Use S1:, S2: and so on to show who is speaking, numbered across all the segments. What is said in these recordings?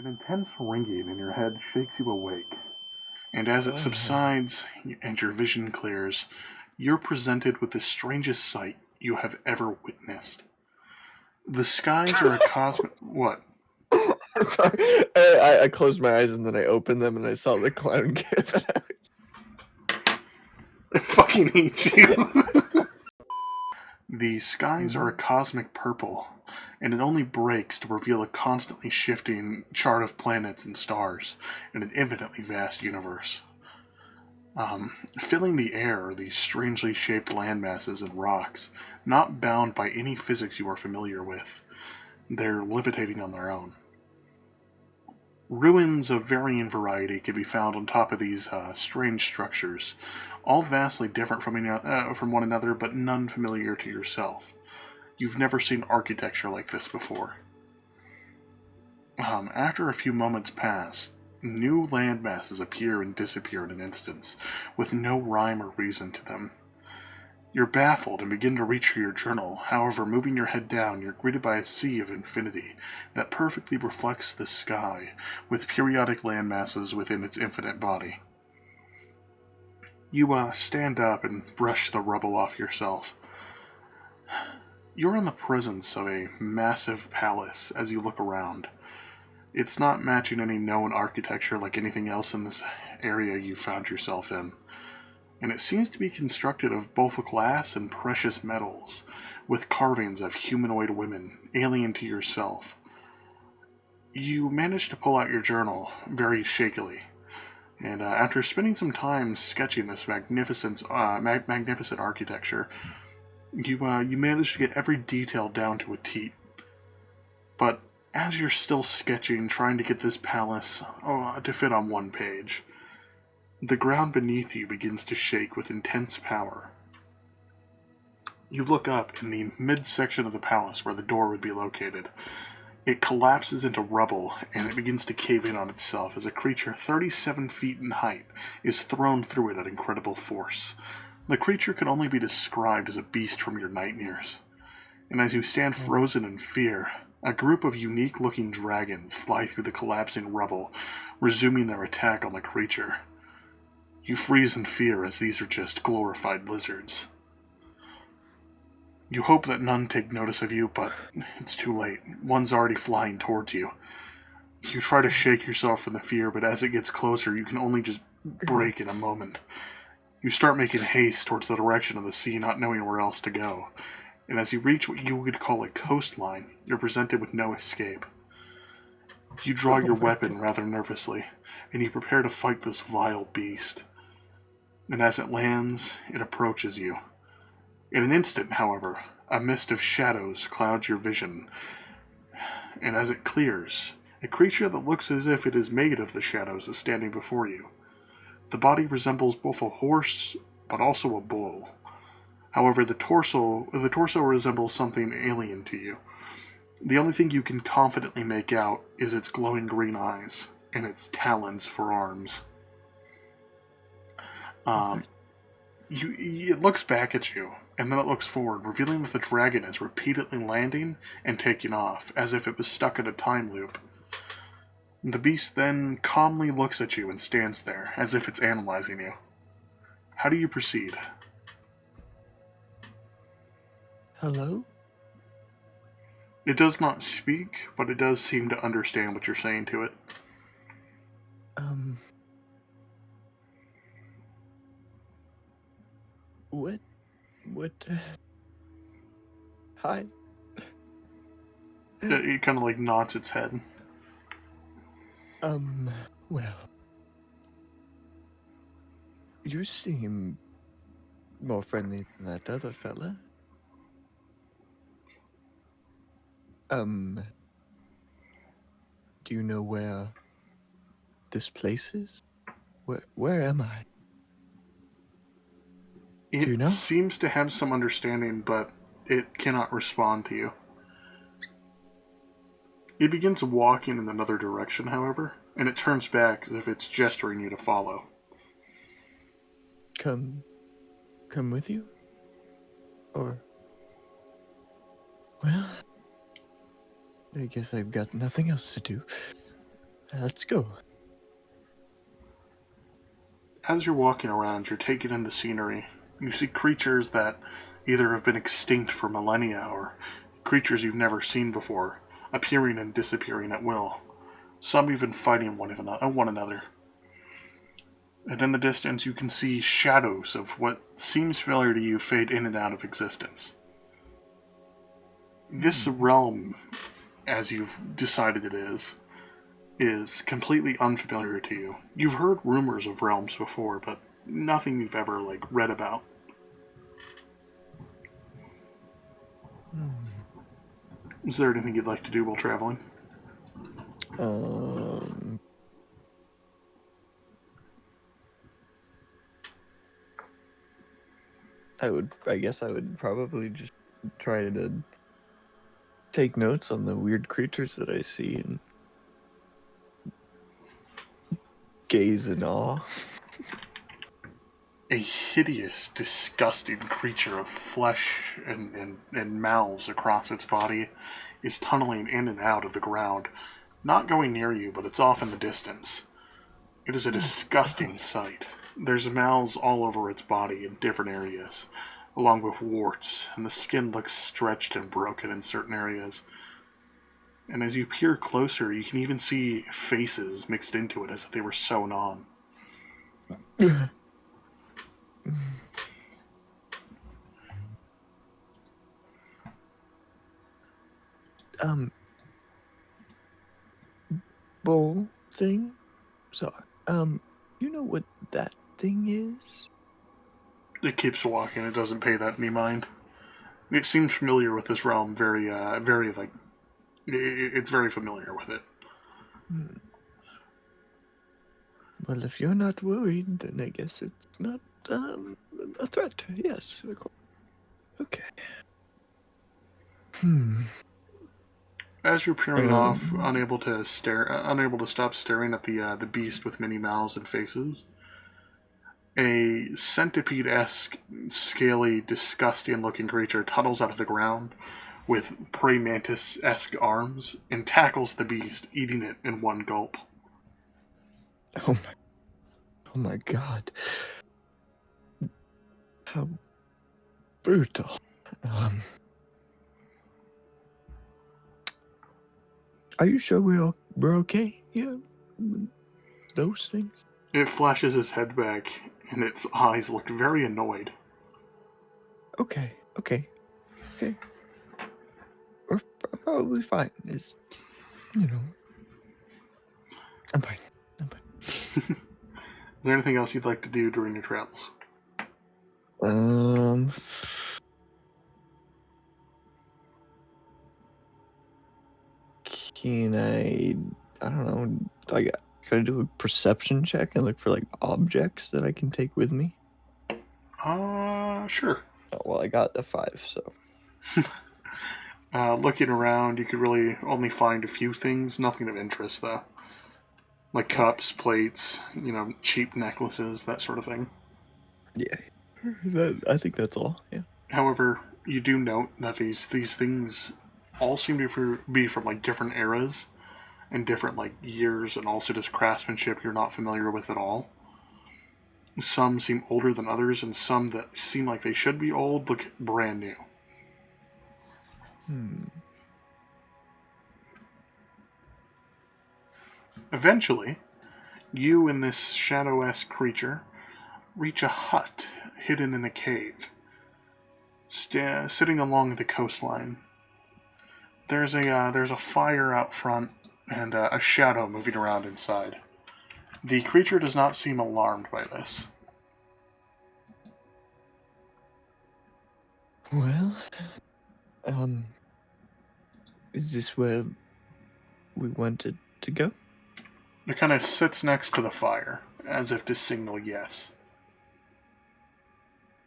S1: An intense ringing in your head shakes you awake, and as it subsides and your vision clears, you're presented with the strangest sight you have ever witnessed. The skies are a cosmic. What?
S2: Sorry, I closed my eyes and then I opened them and I saw the clown gif.
S1: I fucking hate you. The skies are a cosmic purple, and it only breaks to reveal a constantly shifting chart of planets and stars in an infinitely vast universe. Filling the air are these strangely shaped landmasses and rocks, not bound by any physics you are familiar with. They're levitating on their own. Ruins of varying variety can be found on top of these strange structures, all vastly different from one another, but none familiar to yourself. You've never seen architecture like this before. After a few moments pass, new land masses appear and disappear in an instant, with no rhyme or reason to them. You're baffled and begin to reach for your journal. However, moving your head down, you're greeted by a sea of infinity that perfectly reflects the sky, with periodic land masses within its infinite body. You stand up and brush the rubble off yourself. You're in the presence of a massive palace as you look around. It's not matching any known architecture like anything else in this area you found yourself in, and it seems to be constructed of both glass and precious metals, with carvings of humanoid women, alien to yourself. You manage to pull out your journal, very shakily, and after spending some time sketching this magnificent architecture, you manage to get every detail down to a T. But as you're still sketching, trying to get this palace to fit on one page, the ground beneath you begins to shake with intense power. You look up in the midsection of the palace where the door would be located. It collapses into rubble and it begins to cave in on itself as a creature 37 feet in height is thrown through it at incredible force. The creature can only be described as a beast from your nightmares. And as you stand frozen in fear, a group of unique looking dragons fly through the collapsing rubble, resuming their attack on the creature. You freeze in fear as these are just glorified lizards. You hope that none take notice of you, but it's too late. One's already flying towards you. You try to shake yourself from the fear, but as it gets closer, you can only just break in a moment. You start making haste towards the direction of the sea, not knowing where else to go. And as you reach what you would call a coastline, you're presented with no escape. You draw your weapon rather nervously, and you prepare to fight this vile beast. And as it lands, it approaches you. In an instant, however, a mist of shadows clouds your vision, and as it clears, a creature that looks as if it is made of the shadows is standing before you. The body resembles both a horse, but also a bull. However, the torso resembles something alien to you. The only thing you can confidently make out is its glowing green eyes and its talons for arms. It looks back at you, and then it looks forward, revealing that the dragon is repeatedly landing and taking off, as if it was stuck in a time loop. The beast then calmly looks at you and stands there, as if it's analyzing you. How do you proceed?
S2: Hello?
S1: It does not speak, but it does seem to understand what you're saying to it.
S2: What, hi?
S1: It kind of like nods its head.
S2: Well, you seem more friendly than that other fella. Do you know where this place is? Where am I? Do you
S1: It
S2: know?
S1: seems to have some understanding, but it cannot respond to you. It begins walking in another direction, however, and it turns back as if it's gesturing you to follow.
S2: Come with you? Or, well, I guess I've got nothing else to do. Let's go.
S1: As you're walking around, you're taking in the scenery. You see creatures that either have been extinct for millennia or creatures you've never seen before, appearing and disappearing at will. Some even fighting one another. And in the distance, you can see shadows of what seems familiar to you fade in and out of existence. This realm, as you've decided it is completely unfamiliar to you. You've heard rumors of realms before, but nothing you've ever, read about. Is there anything you'd like to do while traveling?
S2: I guess I would probably just try to take notes on the weird creatures that I see and gaze in awe.
S1: A hideous, disgusting creature of flesh and mouths across its body is tunneling in and out of the ground, not going near you, but it's off in the distance. It is a disgusting sight. There's mouths all over its body in different areas, along with warts, and the skin looks stretched and broken in certain areas. And as you peer closer, you can even see faces mixed into it as if they were sewn on.
S2: Bowl thing? So, you know what that thing is?
S1: It keeps walking. It doesn't pay that any mind. It seems familiar with this realm. It's very familiar with it.
S2: Well, if you're not worried, then I guess it's not a threat. Yes. Okay.
S1: As you're peering off, unable to stop staring at the beast with many mouths and faces, a centipede-esque, scaly, disgusting-looking creature tunnels out of the ground with prey mantis-esque arms and tackles the beast, eating it in one gulp.
S2: Oh my God. How brutal. Are you sure we're okay? Yeah. Those things?
S1: It flashes its head back, and its eyes look very annoyed.
S2: Okay. We're probably fine. It's, I'm fine.
S1: Is there anything else you'd like to do during your travels?
S2: Can I don't know, can I do a perception check and look for objects that I can take with me?
S1: Sure.
S2: Oh, well, I got a 5, so.
S1: Looking around, you could really only find a few things, nothing of interest though. Like cups, plates, cheap necklaces, that sort of thing.
S2: Yeah. I think that's all, yeah.
S1: However, you do note that these things all seem to be from different eras and different years, and also just craftsmanship you're not familiar with at all. Some seem older than others, and some that seem like they should be old look brand new. Eventually, you and this shadow-esque creature reach a hut hidden in a cave, sitting along the coastline. There's a fire out front and a shadow moving around inside. The creature does not seem alarmed by this.
S2: Well, is this where we wanted to go?
S1: It kind of sits next to the fire, as if to signal yes.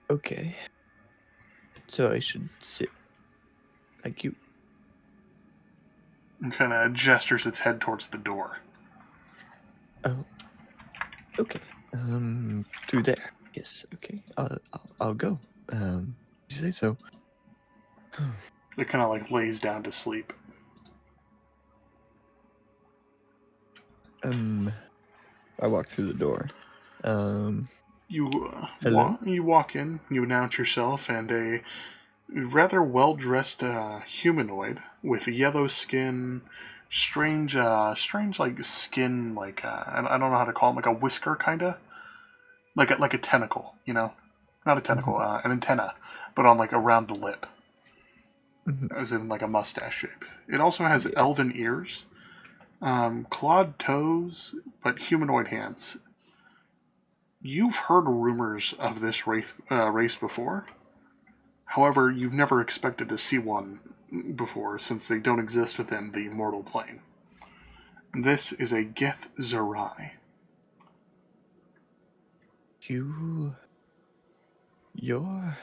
S2: Okay. So I should sit like you.
S1: And kind of gestures its head towards the door.
S2: Oh. Okay. Through there. Yes. Okay. I'll go. You say so.
S1: It kind of lays down to sleep.
S2: I walk through the door. Hello?
S1: You walk in, you announce yourself, and a rather well-dressed humanoid with yellow skin, strange like skin, like I don't know how to call it, like a whisker kinda, like a tentacle, not a tentacle,
S2: Mhm,
S1: an antenna, but on like around the lip,
S2: mhm.
S1: as in like a mustache shape. It also has
S2: Yeah.
S1: elven ears, clawed toes, but humanoid hands. You've heard rumors of this race before. However, you've never expected to see one before, since they don't exist within the mortal plane. This is a Gith Zerai.
S2: You, you're,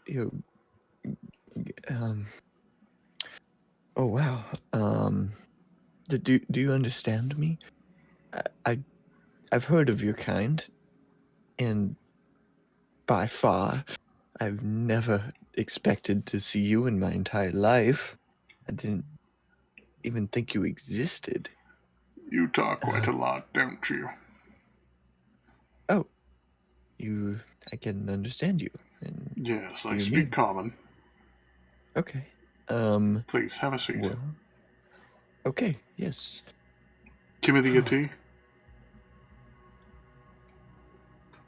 S2: you, um, oh wow. Do you understand me? I, I, I've heard of your kind, and by far, I've never expected to see you in my entire life. I didn't even think you existed.
S1: You talk quite a
S2: Um,
S1: lot, don't you?
S2: oh, you, I can understand you, and
S1: Yes, I
S2: you
S1: speak
S2: mean.
S1: common.
S2: Okay.
S1: Please, have a seat.
S2: Well, okay, yes.
S1: Give me the tea.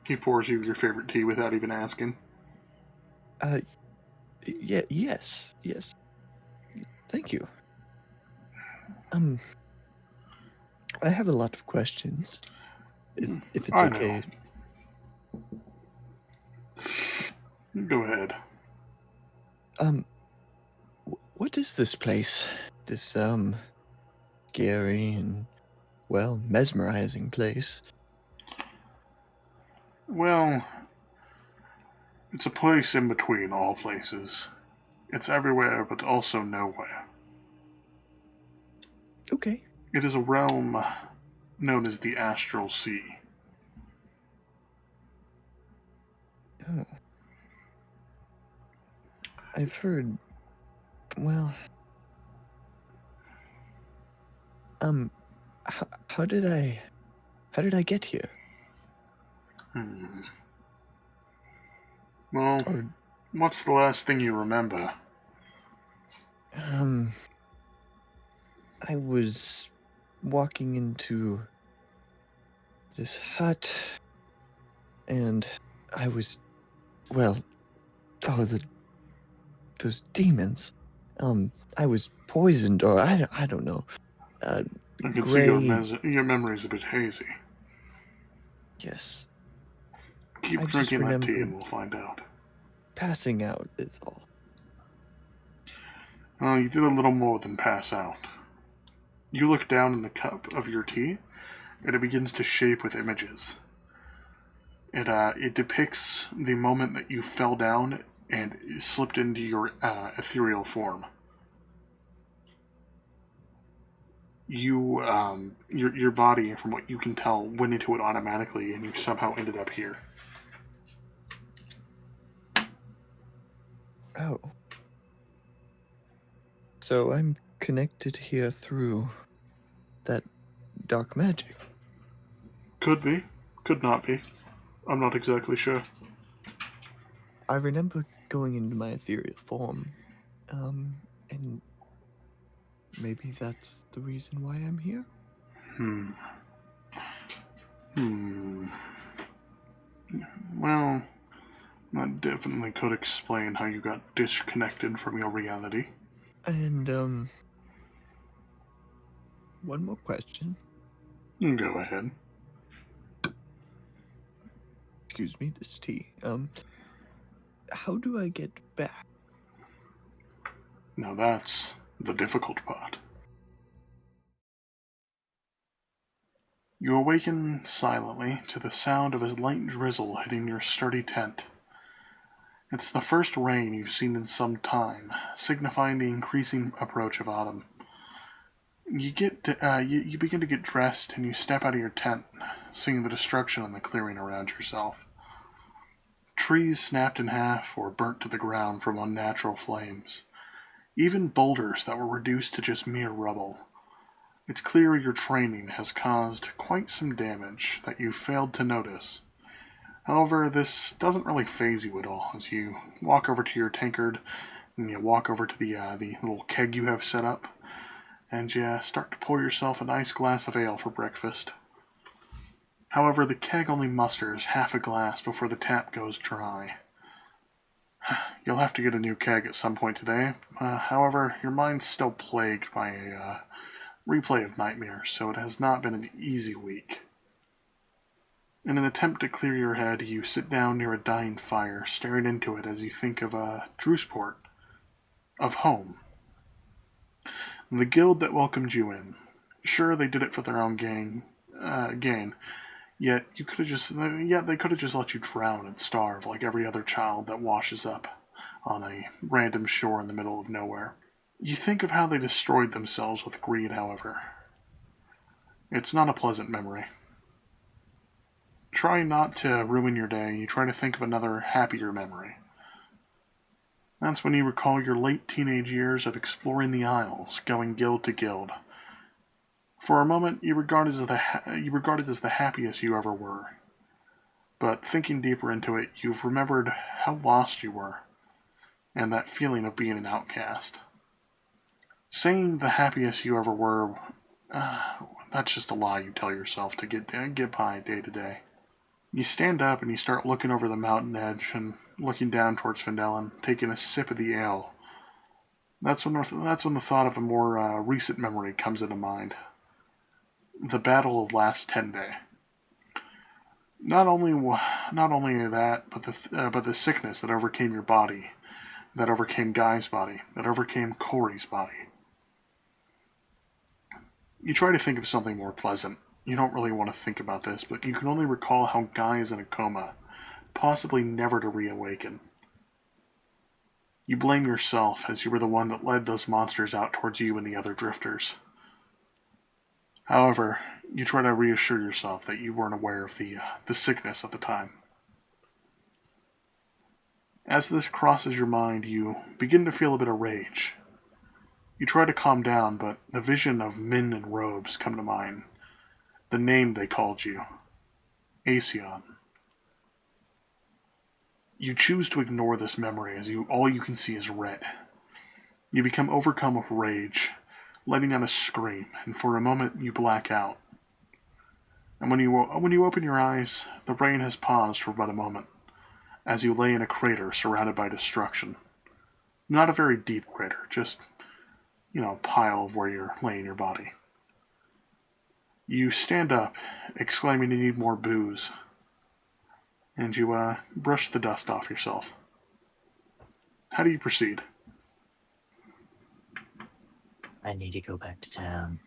S1: He pours you your favorite tea without even asking.
S2: Uh, yeah, yes. Thank you. Um, I have a lot of questions. If it's
S1: I know.
S2: okay.
S1: Go ahead.
S2: Um, what is this place? This scary and well mesmerizing place.
S1: Well, it's a place in between all places. It's everywhere, but also nowhere.
S2: Okay.
S1: It is a realm known as the Astral Sea.
S2: Oh, I've heard. Well, um, how did I get here?
S1: Hmm. Well,
S2: Or
S1: what's the last thing you remember?
S2: um, I was walking into this hut, and I was well. Oh, those demons. I was poisoned, or I don't know. Uh,
S1: I can see
S2: gray.
S1: your memory's a bit hazy.
S2: Yes,
S1: Keep
S2: I just
S1: drinking that tea
S2: remember
S1: and we'll find out.
S2: passing out. Is all.
S1: Well, you did a little more than pass out. You look down in the cup of your tea, and it begins to shape with images. It depicts the moment that you fell down and slipped into your ethereal form. Your body, from what you can tell, went into it automatically, and you somehow ended up here.
S2: Oh, so I'm connected here through that dark magic.
S1: Could be, could not be. I'm not exactly sure.
S2: I remember going into my ethereal form, um, and maybe that's the reason why I'm here.
S1: Hmm. Hmm. Well, that definitely could explain how you got disconnected from your reality.
S2: And one more question.
S1: Go ahead.
S2: Excuse me, this tea. How do I get back?
S1: Now that's the difficult part. You awaken silently to the sound of a light drizzle hitting your sturdy tent. It's the first rain you've seen in some time, signifying the increasing approach of autumn. You begin to get dressed and you step out of your tent, seeing the destruction in the clearing around yourself. Trees snapped in half or burnt to the ground from unnatural flames. Even boulders that were reduced to just mere rubble. It's clear your training has caused quite some damage that you failed to notice. However, this doesn't really faze you at all as you walk over to your tankard and you walk over to the little keg you have set up and you start to pour yourself a nice glass of ale for breakfast. However, the keg only musters half a glass before the tap goes dry. You'll have to get a new keg at some point today. However, your mind's still plagued by a replay of nightmares, so it has not been an easy week. In an attempt to clear your head, you sit down near a dying fire, staring into it as you think of Drewsport, of home. The guild that welcomed you in. Sure, they did it for their own gain, yet they could have just let you drown and starve like every other child that washes up on a random shore in the middle of nowhere. You think of how they destroyed themselves with greed, however. It's not a pleasant memory. Try not to ruin your day. You try to think of another happier memory. That's when you recall your late teenage years of exploring the Isles, going guild to guild. For a moment, you regard it as the happiest you ever were. But thinking deeper into it, you've remembered how lost you were, and that feeling of being an outcast. Saying the happiest you ever were, that's just a lie you tell yourself to get by day to day. You stand up and you start looking over the mountain edge and looking down towards Fendelin, taking a sip of the ale. That's when the thought of a more recent memory comes into mind. The battle of last 10 day. Not only that, but the sickness that overcame your body, that overcame Guy's body, that overcame Corey's body. You try to think of something more pleasant. You don't really want to think about this, but you can only recall how Guy is in a coma, possibly never to reawaken. You blame yourself as you were the one that led those monsters out towards you and the other drifters. However, you try to reassure yourself that you weren't aware of the sickness at the time. As this crosses your mind, you begin to feel a bit of rage. You try to calm down, but the vision of men in robes come to mind. The name they called you. Aesion. You choose to ignore this memory as all you can see is red. You become overcome with rage, letting out a scream, and for a moment you black out. And when you open your eyes, the rain has paused for but a moment, as you lay in a crater surrounded by destruction. Not a very deep crater, just, pile of where you're laying your body. You stand up, exclaiming you need more booze, and you brush the dust off yourself. How do you proceed?
S3: I need to go back to town.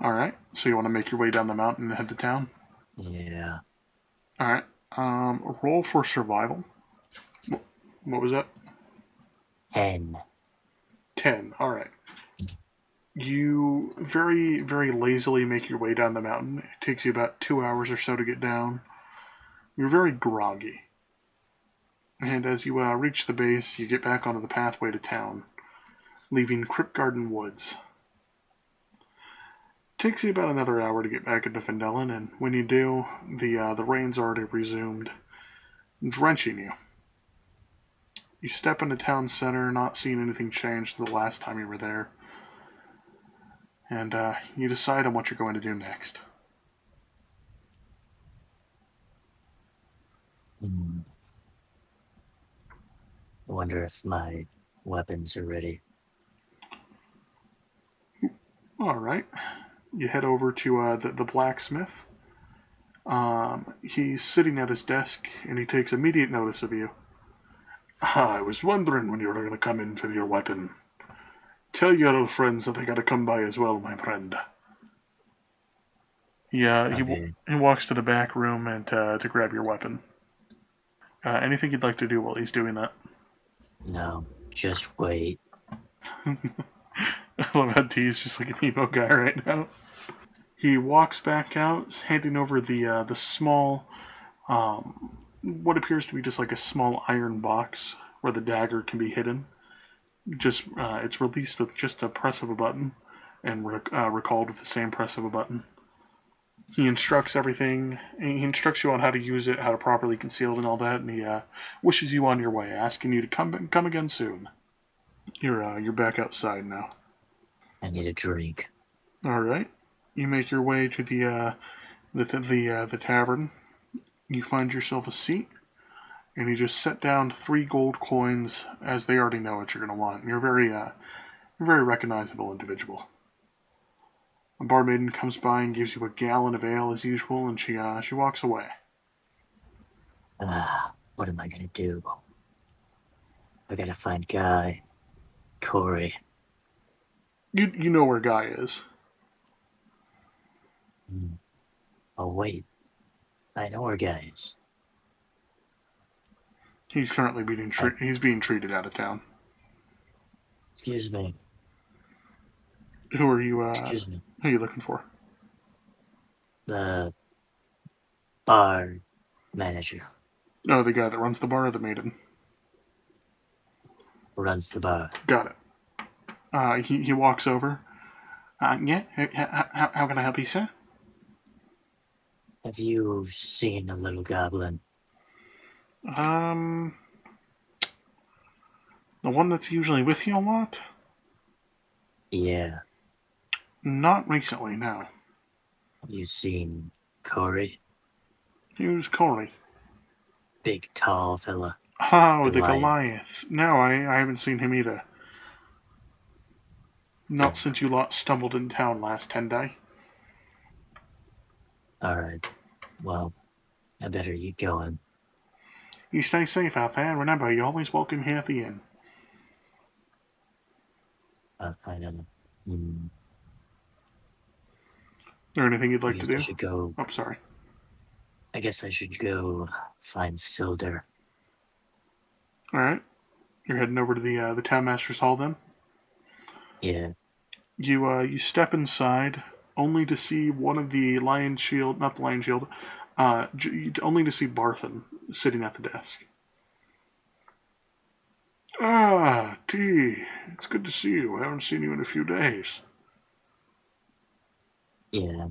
S1: Alright, so you want to make your way down the mountain and head to town?
S3: Yeah.
S1: Alright, roll for survival. What was that?
S3: 10.
S1: 10, alright. You very, very lazily make your way down the mountain. It takes you about 2 hours or so to get down. You're very groggy. And as you reach the base, you get back onto the pathway to town, leaving Crypt Garden Woods. It takes you about another hour to get back into Fendelin, and when you do, the rain's already resumed, drenching you. You step into town center, not seeing anything change to the last time you were there. And you decide on what you're going to do next.
S3: I wonder if my weapons are ready.
S1: Alright. You head over to the blacksmith. He's sitting at his desk, and he takes immediate notice of you. I was wondering when you were going to come in for your weapon. Tell your old friends that they got to come by as well, my friend. Yeah, he walks to the back room and to grab your weapon. Anything you'd like to do while he's doing that?
S3: No, just wait.
S1: I love how T's just like an emo guy right now. He walks back out, handing over the small, what appears to be just like a small iron box where the dagger can be hidden. Just it's released with just a press of a button. and recalled with the same press of a button. He instructs everything. He instructs you on how to use it, how to properly conceal it, and all that. And he wishes you on your way, asking you to come again soon. You're back outside now.
S3: I need a drink.
S1: All right. You make your way to the tavern. You find yourself a seat, and you just set down 3 gold coins, as they already know what you're going to want. You're a very recognizable individual. A barmaiden comes by and gives you a gallon of ale as usual, and she walks away.
S3: What am I gonna do? I gotta find Guy, Corey.
S1: You know where Guy is.
S3: Oh wait, I know where Guy is.
S1: He's currently being treated out of town.
S3: Excuse me.
S1: Who are you?
S3: Excuse me.
S1: Who are you looking for?
S3: The bar manager
S1: Oh, the guy that runs the bar, or the maiden?
S3: runs the bar.
S1: Got it. He walks over. Yeah. How can I help you, sir?
S3: Have you seen the little goblin?
S1: The one that's usually with you a lot?
S3: Yeah.
S1: Not recently, no.
S3: Have you seen Corey?
S1: Who's Corey?
S3: Big, tall fella.
S1: Oh, the
S3: Goliath.
S1: Goliath. No, I haven't seen him either. Not since you lot stumbled in town last 10-day.
S3: Alright. Well, I better get going.
S1: You stay safe out there, and remember, you're always welcome here at the inn.
S3: I don't know.
S1: Is there anything you'd
S3: I
S1: like
S3: guess
S1: to
S3: I
S1: do?
S3: should go.
S1: Oh, sorry.
S3: I guess I should go find Silder.
S1: Alright. You're heading over to the townmaster's hall then?
S3: Yeah.
S1: You step inside, only to see one of the lion shield, not the lion shield, only to see Barthen sitting at the desk. Ah, T. It's good to see you. I haven't seen you in a few days.
S3: Yeah.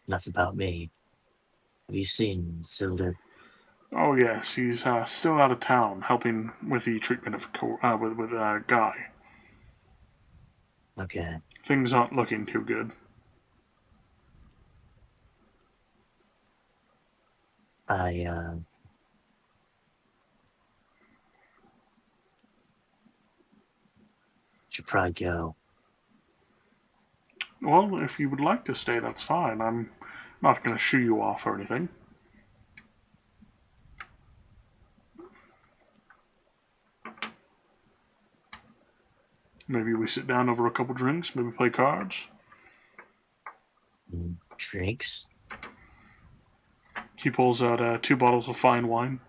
S3: Enough about me. Have you seen Silder?
S1: Oh yes, he's still out of town, helping with the treatment of with Guy.
S3: Okay.
S1: Things aren't looking too good.
S3: I should probably go.
S1: Well, if you would like to stay, that's fine. I'm not going to shoo you off or anything. Maybe we sit down over a couple drinks, maybe play cards.
S3: Drinks?
S1: He pulls out 2 bottles of fine wine.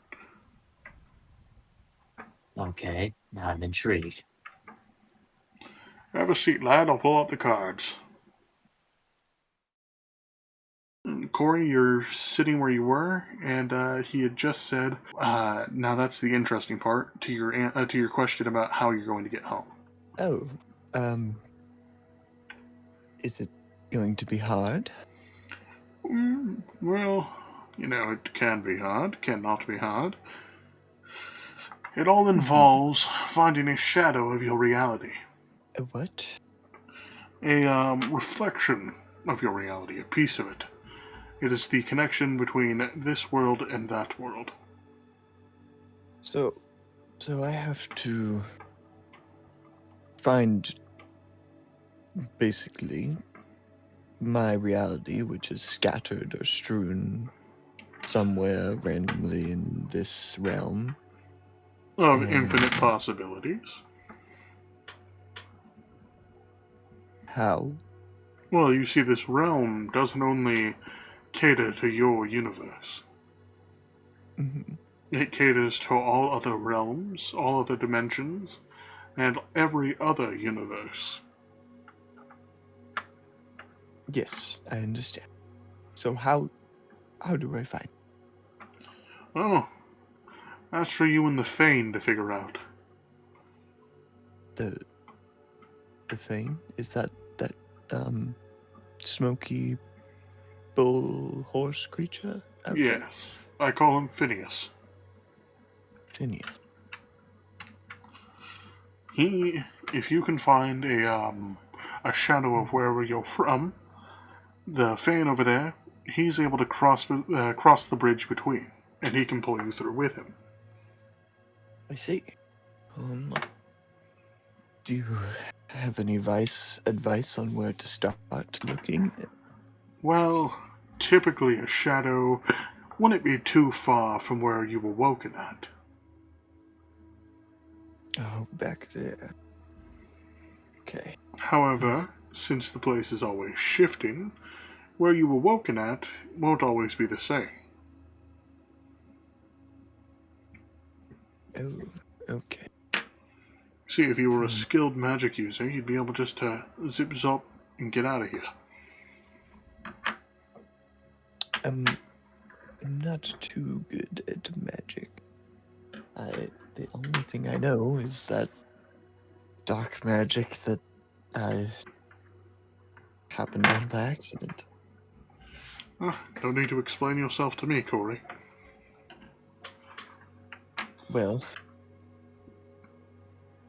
S3: Okay, I'm intrigued.
S1: Have a seat, lad. I'll pull out the cards. Corey, you're sitting where you were, and he had just said, now that's the interesting part to your question about how you're going to get home.
S2: Oh, is it going to be hard?
S1: Well, it can be hard, cannot be hard. It all involves finding a shadow of your reality.
S2: A what?
S1: A reflection of your reality, a piece of it. It is the connection between this world and that world.
S2: So I have to find basically my reality, which is scattered or strewn somewhere randomly in this realm.
S1: Of infinite possibilities.
S2: How?
S1: Well, you see, this realm doesn't only cater to your universe. It caters to all other realms, all other dimensions, and every other universe.
S2: Yes, I understand. So how do I find?
S1: Oh, that's for you and the Fane to figure out.
S2: The the Fane? Is that smoky bull horse creature out there?
S1: Yes, I call him Phineas.
S2: Phineas.
S1: He, if you can find a shadow of wherever you're from, the Fane over there, he's able to cross the bridge between, and he can pull you through with him.
S2: I see. Do you have any advice on where to start looking?
S1: Well, typically a shadow wouldn't be too far from where you were woken at.
S2: Oh, back there. Okay.
S1: However, since the place is always shifting, where you were woken at won't always be the same.
S2: Oh, okay.
S1: See, if you were a skilled magic user, you'd be able just to zip zop and get out of here.
S2: I'm not too good at magic. The only thing I know is that dark magic that I happened on by accident.
S1: Don't need to explain yourself to me, Corey.
S2: Well,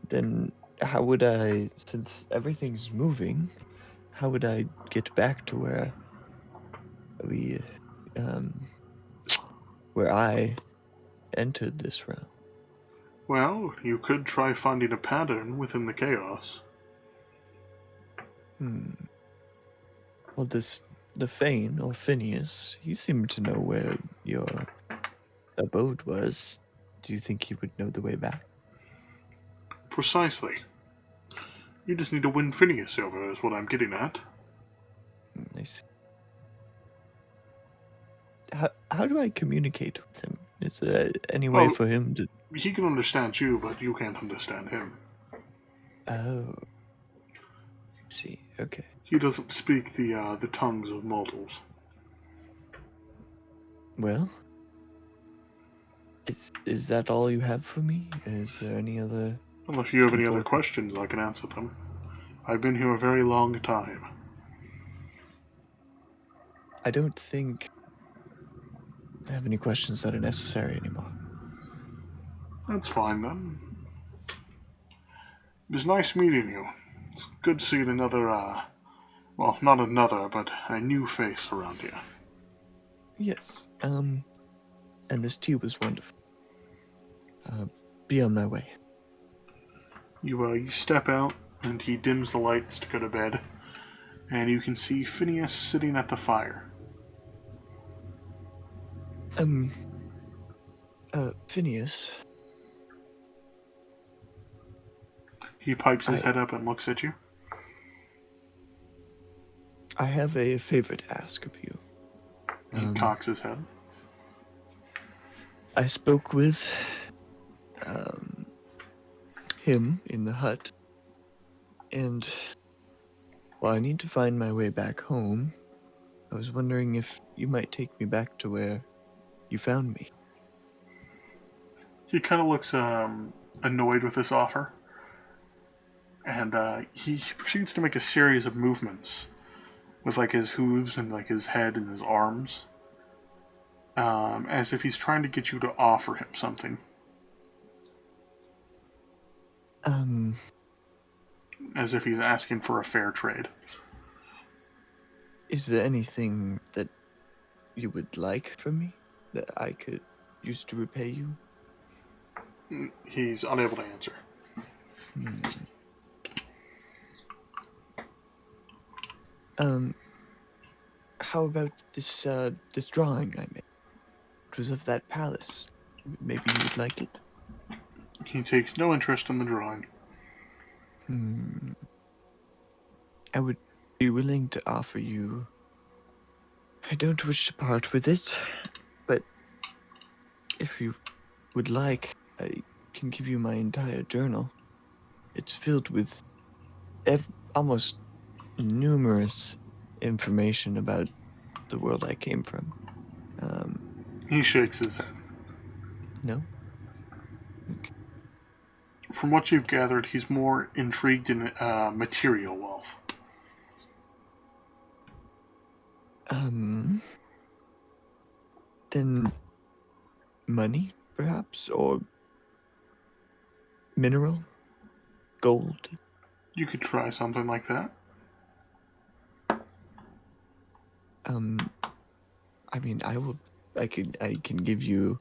S2: then how would I, since everything's moving, how would I get back to where I entered this realm?
S1: Well, you could try finding a pattern within the chaos.
S2: Well, the Fane, or Phineas, he seemed to know where your abode was. Do you think he would know the way back?
S1: Precisely. You just need to win Phineas over, is what I'm getting at.
S2: I see. How do I communicate with him? Is there any way for him to...
S1: He can understand you, but you can't understand him.
S2: Oh. See, okay.
S1: He doesn't speak the tongues of mortals.
S2: Well, is that all you have for me? Is there any other...
S1: Well, if you have any other questions, I can answer them. I've been here a very long time.
S2: I don't think I have any questions that are necessary anymore.
S1: That's fine, then. It was nice meeting you. It's good seeing another, well, not another, but a new face around here.
S2: Yes, and this tea was wonderful. Be on my way.
S1: You step out, and he dims the lights to go to bed, and you can see Phineas sitting at the fire.
S2: Phineas.
S1: He pipes his head up and looks at you.
S2: I have a favor to ask of you.
S1: He cocks his head.
S2: I spoke with him in the hut, and while I need to find my way back home, I was wondering if you might take me back to where you found me.
S1: He kind of looks annoyed with this offer, and he proceeds to make a series of movements with like his hooves and like his head and his arms, as if he's trying to get you to offer him something. As if he's asking for a fair trade.
S2: Is there anything that you would like from me that I could use to repay you?
S1: He's unable to answer.
S2: How about this drawing I made? It was of that palace. Maybe you would like it?
S1: He takes no interest in the drawing.
S2: I would be willing to offer you... I don't wish to part with it, but if you would like, I can give you my entire journal. It's filled with almost numerous information about the world I came from.
S1: He shakes his head.
S2: No? Okay.
S1: from what you've gathered, he's more intrigued in material wealth.
S2: Then money, perhaps, or mineral, gold.
S1: You could try something like that.
S2: I mean, I can give you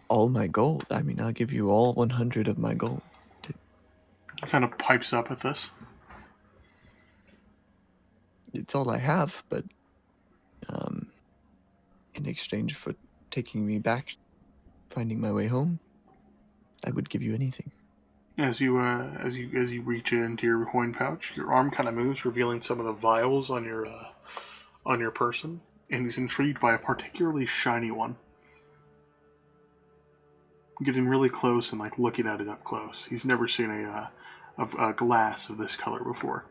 S2: all my gold. I mean, I'll give you all 100 of my gold.
S1: He kind of pipes up at this.
S2: It's all I have, but in exchange for taking me back, finding my way home, I would give you anything.
S1: As you reach into your coin pouch, your arm kind of moves, revealing some of the vials on your person, and he's intrigued by a particularly shiny one. Getting really close and like looking at it up close. He's never seen a glass of this color before.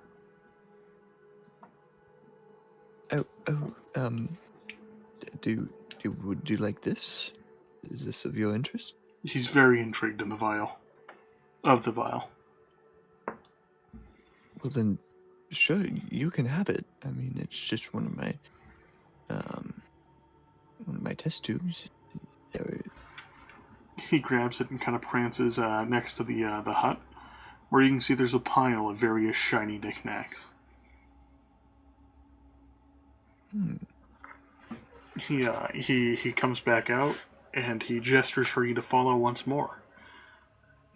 S2: Would you like this? Is this of your interest?
S1: He's very intrigued in the vial. Of the vial.
S2: Well then, sure, you can have it. I mean, it's just one of my test tubes.
S1: He grabs it and kind of prances next to the hut, where you can see there's a pile of various shiny knickknacks. He comes back out and he gestures for you to follow once more,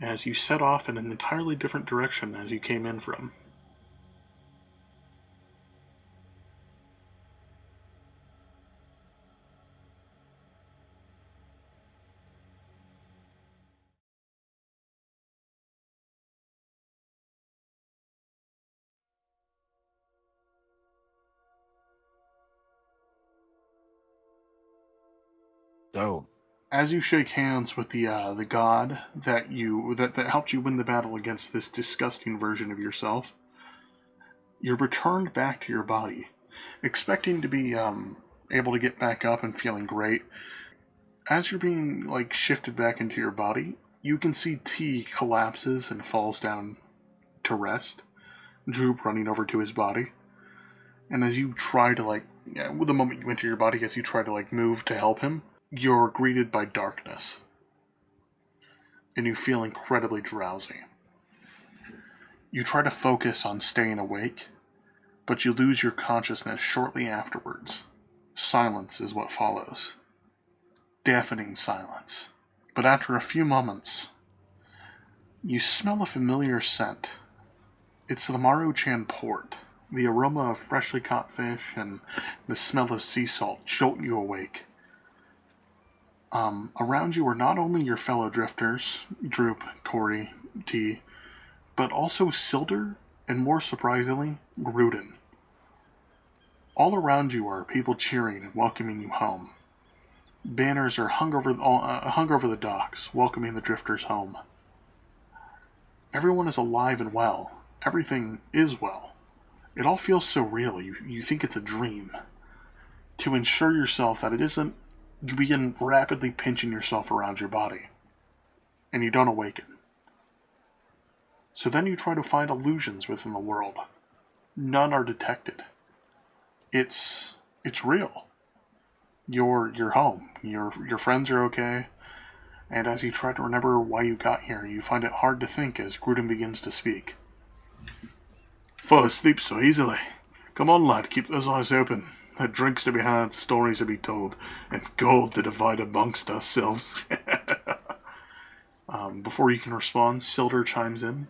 S1: as you set off in an entirely different direction as you came in from.
S4: So,
S1: As you shake hands with the god that helped you win the battle against this disgusting version of yourself, you're returned back to your body, expecting to be able to get back up and feeling great. As you're being like shifted back into your body, you can see T collapses and falls down to rest. Droop running over to his body, and as you try to the moment you enter your body, as you try to move to help him, you're greeted by darkness, and you feel incredibly drowsy. You try to focus on staying awake, but you lose your consciousness shortly afterwards. Silence is what follows. Deafening silence. But after a few moments, you smell a familiar scent. It's the Maru-chan port. The aroma of freshly caught fish and the smell of sea salt jolt you awake. Around you are not only your fellow drifters, Droop, Corey, T, but also Silder, and more surprisingly, Gruden. All around you are people cheering and welcoming you home. Banners are hung over the docks, welcoming the drifters home. Everyone is alive and well. Everything is well. It all feels so real, you think it's a dream. To ensure yourself that it isn't, you begin rapidly pinching yourself around your body, and you don't awaken. So then you try to find illusions within the world. None are detected. It's real. You're home. Your friends are okay, and as you try to remember why you got here, you find it hard to think as Gruden begins to speak. Fall asleep so easily. Come on, lad, keep those eyes open. There are drinks to be had, stories to be told, and gold to divide amongst ourselves. Before you can respond, Silder chimes in.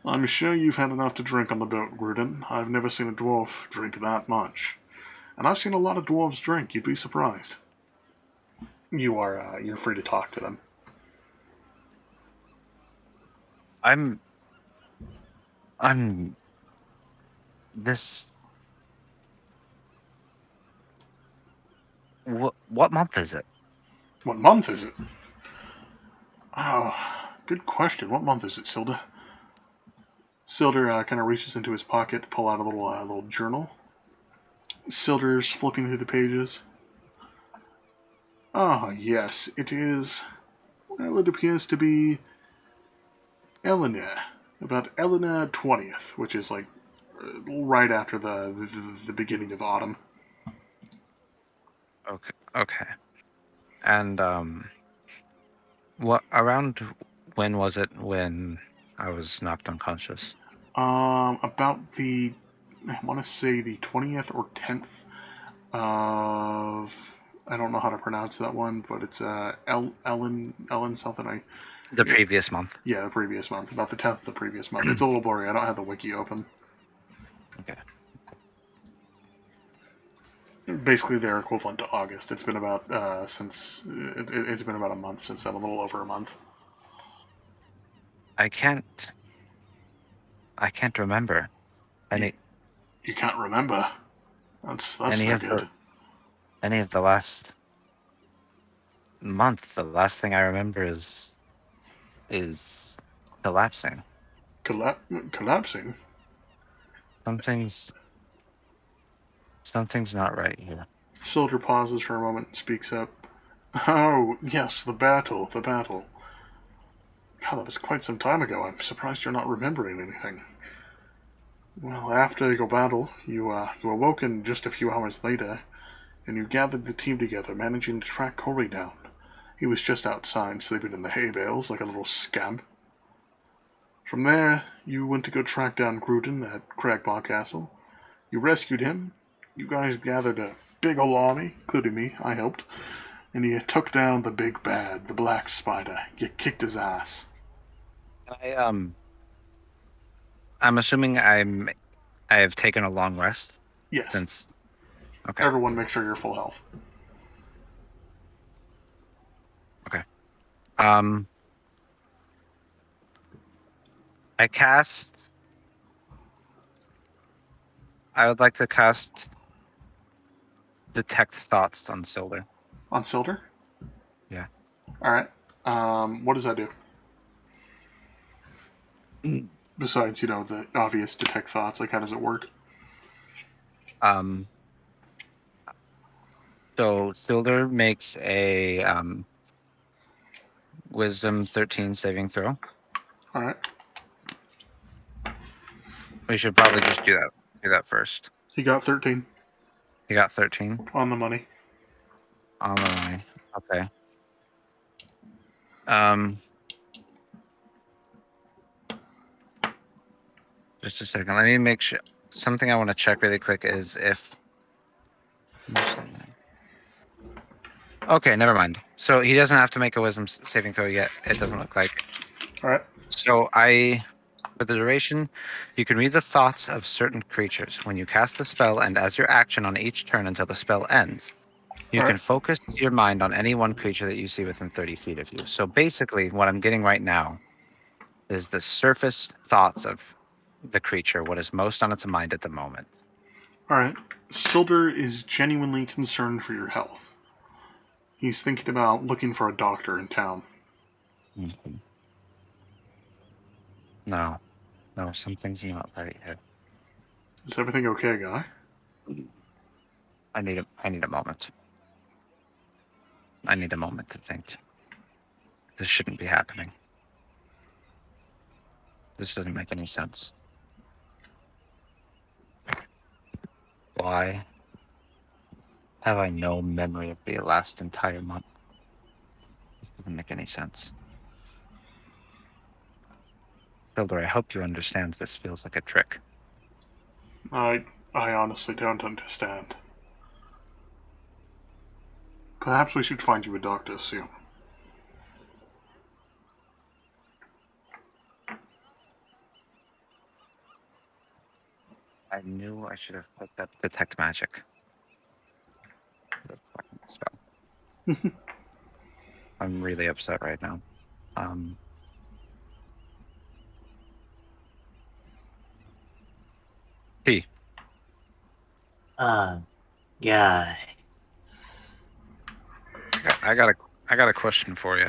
S1: I'm sure you've had enough to drink on the boat, Gruden. I've never seen a dwarf drink that much. And I've seen a lot of dwarves drink, you'd be surprised. You're free to talk to them.
S4: I'm this. What month is it?
S1: What month is it? Oh, good question. What month is it, Silda? Silder kind of reaches into his pocket to pull out a little journal. Silder's flipping through the pages. Ah, yes, it is. Well, it appears to be Elena. About Elena 20th, which is like right after the beginning of autumn.
S4: Okay. Okay. And what around when was it when I was knocked unconscious?
S1: About I want to say the 20th or 10th of, I don't know how to pronounce that one, but it's Ellen something.
S4: The previous month.
S1: Yeah, the previous month, about the 10th of the previous month. It's a little blurry. I don't have the wiki open.
S4: Okay.
S1: Basically, their equivalent to August. It's been about it's been about a month since then, a little over a month.
S4: I can't remember any
S1: You can't remember. That's
S4: any
S1: not
S4: of
S1: good.
S4: the last month. The last thing I remember is collapsing.
S1: Collapsing.
S4: Something's not right here.
S1: Soldier pauses for a moment and speaks up. Oh, yes, the battle. God, that was quite some time ago. I'm surprised you're not remembering anything. Well, after your battle, you awoken just a few hours later, and you gathered the team together, managing to track Corey down. He was just outside, sleeping in the hay bales like a little scamp. From there, you went to go track down Gruden at Cragmaw Castle. You rescued him. You guys gathered a big ol' army, including me, I helped, and you took down the big bad, the Black Spider. You kicked his ass.
S4: I'm assuming I have taken a long rest
S1: Yes.
S4: since. Okay.
S1: Everyone make sure you're full health.
S4: Okay. I would like to cast Detect Thoughts on Silver.
S1: On Silder?
S4: Yeah.
S1: Alright. What does that do? Besides, the obvious detect thoughts, like how does it work?
S4: So Silver makes a Wisdom 13 saving throw.
S1: Alright.
S4: We should probably just do that first.
S1: He got 13.
S4: He got 13
S1: On the money.
S4: on the money. Okay. Just a second. Let me make sure. Something I want to check really quick is if. Okay, never mind. So he doesn't have to make a Wisdom saving throw yet. It doesn't look like.
S1: Alright.
S4: So for the duration, you can read the thoughts of certain creatures. When you cast the spell and as your action on each turn until the spell ends, you can focus your mind on any one creature that you see within 30 feet of you. So basically, what I'm getting right now is the surface thoughts of the creature, what is most on its mind at the moment.
S1: Alright. Silder is genuinely concerned for your health. He's thinking about looking for a doctor in town.
S4: Mm-hmm. No, something's not right here.
S1: Is everything okay, guy?
S4: I need a moment. I need a moment to think. This shouldn't be happening. This doesn't make any sense. Why have I no memory of the last entire month? This doesn't make any sense. Builder, I hope you understand this feels like a trick.
S1: I honestly don't understand. Perhaps we should find you a doctor soon.
S4: I knew I should have put that detect magic. The fucking spell. I'm really upset right now. P.
S3: Guy.
S4: I got a question for you.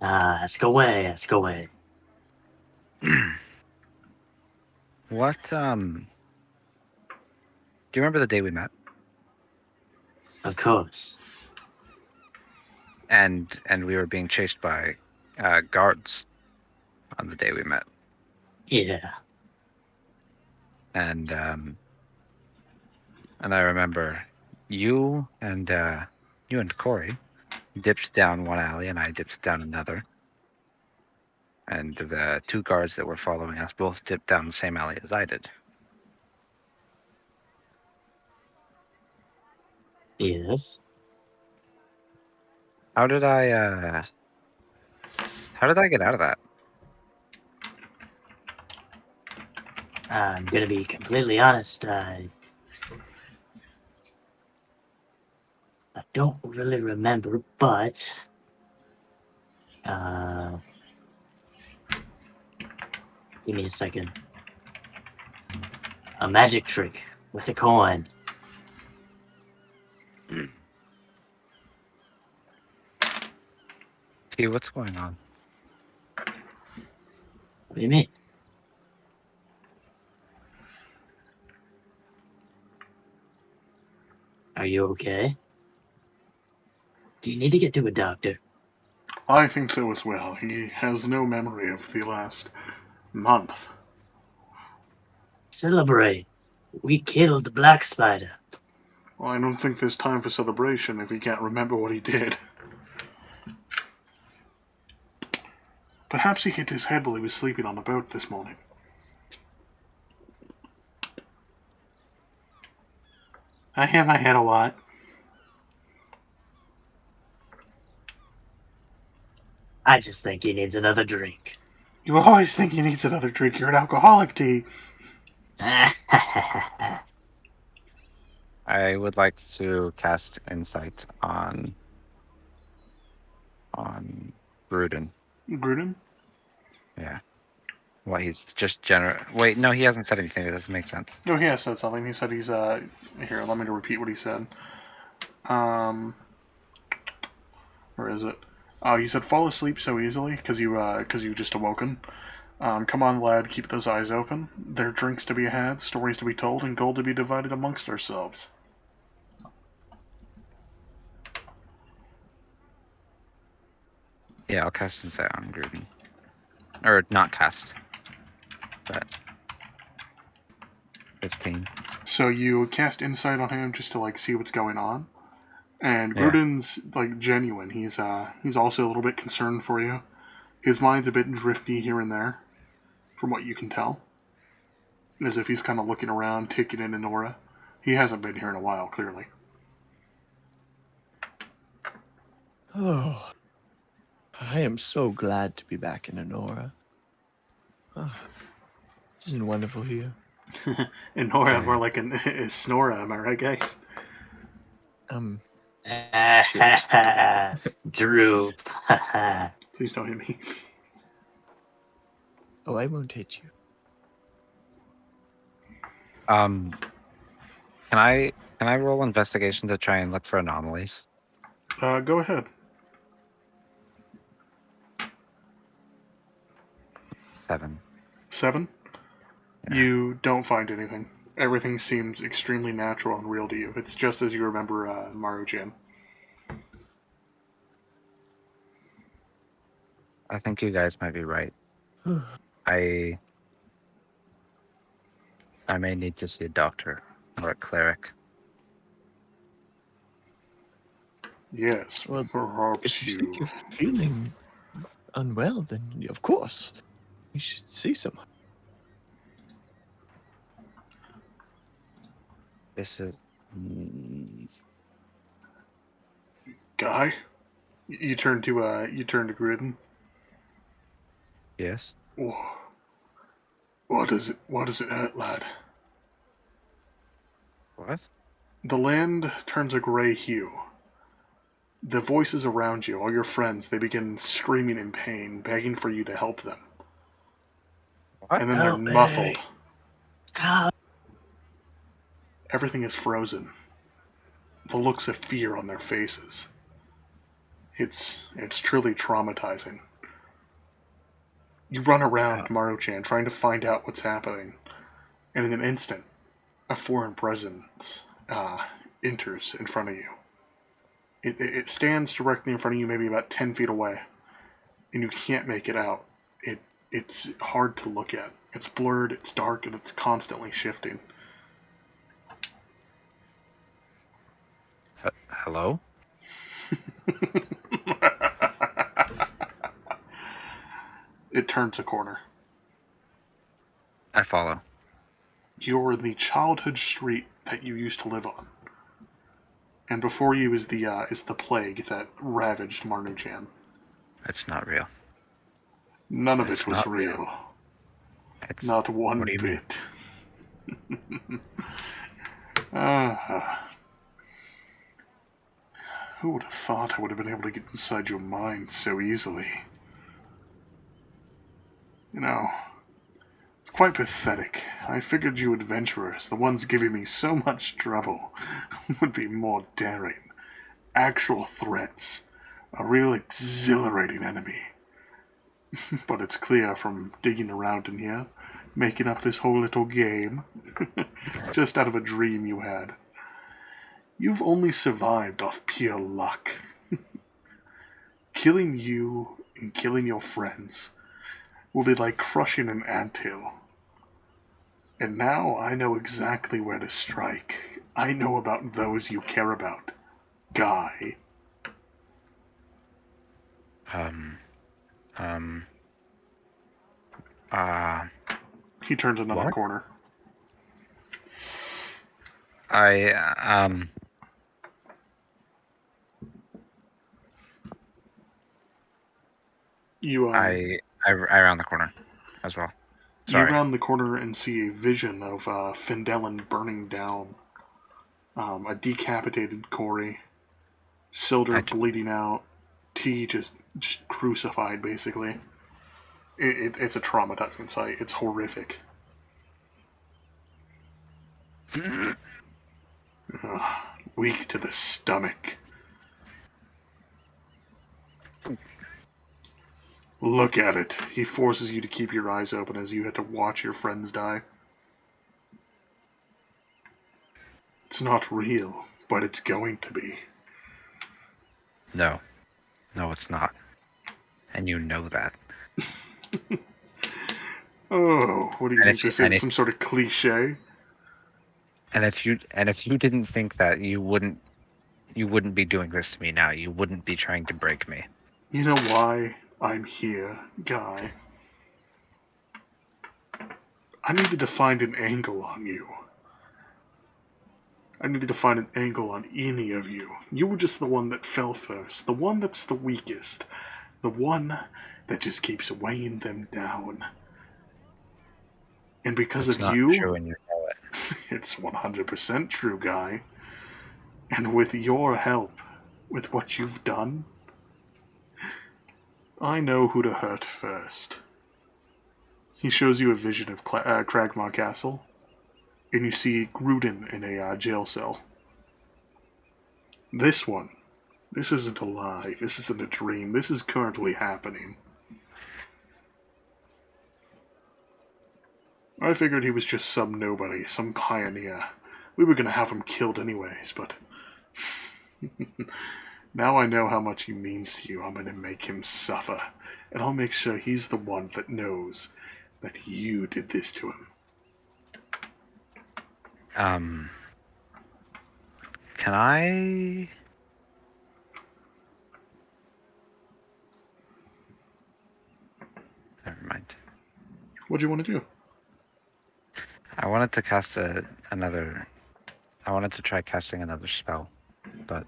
S3: Ask away, ask away.
S4: What do you remember the day we met?
S3: Of course.
S4: And we were being chased by guards. on the day we met.
S3: Yeah.
S4: And I remember you and Corey dipped down one alley, and I dipped down another. And the two guards that were following us both dipped down the same alley as I did.
S3: Yes.
S4: How did I get out of that?
S3: I'm gonna be completely honest. I don't really remember, but give me a second. A magic trick with a coin.
S4: See, what's going on?
S3: What do you mean? Are you okay? Do you need to get to a doctor?
S1: I think so as well. He has no memory of the last month.
S3: Celebrate. We killed the black spider.
S1: Well, I don't think there's time for celebration if he can't remember what he did. Perhaps he hit his head while he was sleeping on the boat this morning. I hit my head a lot.
S3: I just think he needs another drink.
S1: You always think he needs another drink. You're an alcoholic, D.
S4: I would like to cast insight on Gruden.
S1: Gruden?
S4: Yeah. Well, he's just Wait, no, he hasn't said anything. That doesn't make sense.
S1: No, he has said something. He said he's, here, allow me to repeat what he said. Where is it? He said, fall asleep so easily, because you just awoken. Come on, lad, keep those eyes open. There are drinks to be had, stories to be told, and gold to be divided amongst ourselves.
S4: Yeah, I'll cast insight on Gruden. Or not cast. But 15.
S1: So you cast insight on him just to, like, see what's going on. And
S4: Yeah.
S1: Gruden's, like, genuine. He's also a little bit concerned for you. His mind's a bit drifty here and there, from what you can tell. As if he's kind of looking around, taking in an aura. He hasn't been here in a while, clearly.
S2: Oh, I am so glad to be back in Honora. Oh, isn't it wonderful here?
S1: And Nora, more like a Snora, am I right, guys?
S3: Droop.
S1: Please don't hit me.
S2: Oh, I won't hit you.
S4: Can I roll investigation to try and look for anomalies?
S1: Go ahead.
S4: 7.
S1: 7?
S4: Yeah.
S1: You don't find anything. Everything seems extremely natural and real to you. It's just as you remember Maru-chan.
S4: I think you guys might be right. I may need to see a doctor or a cleric.
S1: Yes,
S2: Well,
S1: perhaps
S2: if you
S1: you...
S2: think you're feeling unwell, then of course you should see someone.
S4: This is...
S1: Guy? You turn to Gruden.
S4: Yes?
S1: What is it hurt, lad?
S4: What?
S1: The land turns a gray hue. The voices around you, all your friends, they begin screaming in pain, begging for you to help them.
S4: What?
S1: And then they're
S3: Help me.
S1: muffled.
S3: Help.
S1: Everything is frozen. The looks of fear on their faces. It's truly traumatizing. You run around Maru-chan trying to find out what's happening, and in an instant, a foreign presence enters in front of you. It stands directly in front of you, maybe about 10 feet away, and you can't make it out. it's hard to look at. It's blurred, it's dark, and it's constantly shifting.
S4: Hello?
S1: It turns a corner.
S4: I follow.
S1: You're in the childhood street that you used to live on. And before you is the plague that ravaged Marnuchan.
S4: It's not real.
S1: None of
S4: It's
S1: it was
S4: not
S1: real.
S4: real. It's
S1: Not one
S4: what do you mean?
S1: bit. Ah. Who would have thought I would have been able to get inside your mind so easily? You know, it's quite pathetic. I figured you adventurers, the ones giving me so much trouble, would be more daring. Actual threats. A real exhilarating enemy. But it's clear from digging around in here, making up this whole little game, just out of a dream you had. You've only survived off pure luck. Killing you and killing your friends will be like crushing an anthill. And now I know exactly where to strike. I know about those you care about. Guy. He turns another
S4: What?
S1: corner. You
S4: I round the corner as well.
S1: You
S4: Sorry.
S1: round the corner and see a vision of Findelin burning down. A decapitated Corey. Silder bleeding out. T just crucified, basically. It's a traumatizing sight. It's horrific. Weak to the stomach. Look at it. He forces you to keep your eyes open as you have to watch your friends die. It's not real, but it's going to be.
S4: No, it's not, and you know that.
S1: Oh, what do you think this is? Some sort of cliche?
S4: And if you didn't think that, you wouldn't be doing this to me now. You wouldn't be trying to break me.
S1: You know why I'm here, Guy? I needed to find an angle on you. I needed to find an angle on any of you. You were just the one that fell first. The one that's the weakest. The one that just keeps weighing them down. And because
S4: It's
S1: of
S4: not
S1: you...
S4: true and you know it.
S1: It's 100% true, Guy. And with your help, with what you've done, I know who to hurt first. He shows you a vision of Cragmaw Castle, and you see Gruden in a jail cell. This isn't a lie, this isn't a dream, this is currently happening. I figured he was just some nobody, some pioneer. We were gonna have him killed anyways, but... Now I know how much he means to you. I'm gonna make him suffer. And I'll make sure he's the one that knows that you did this to him.
S4: Can I... Never mind.
S1: What do you want to do?
S4: I wanted to cast another... I wanted to try casting another spell, but...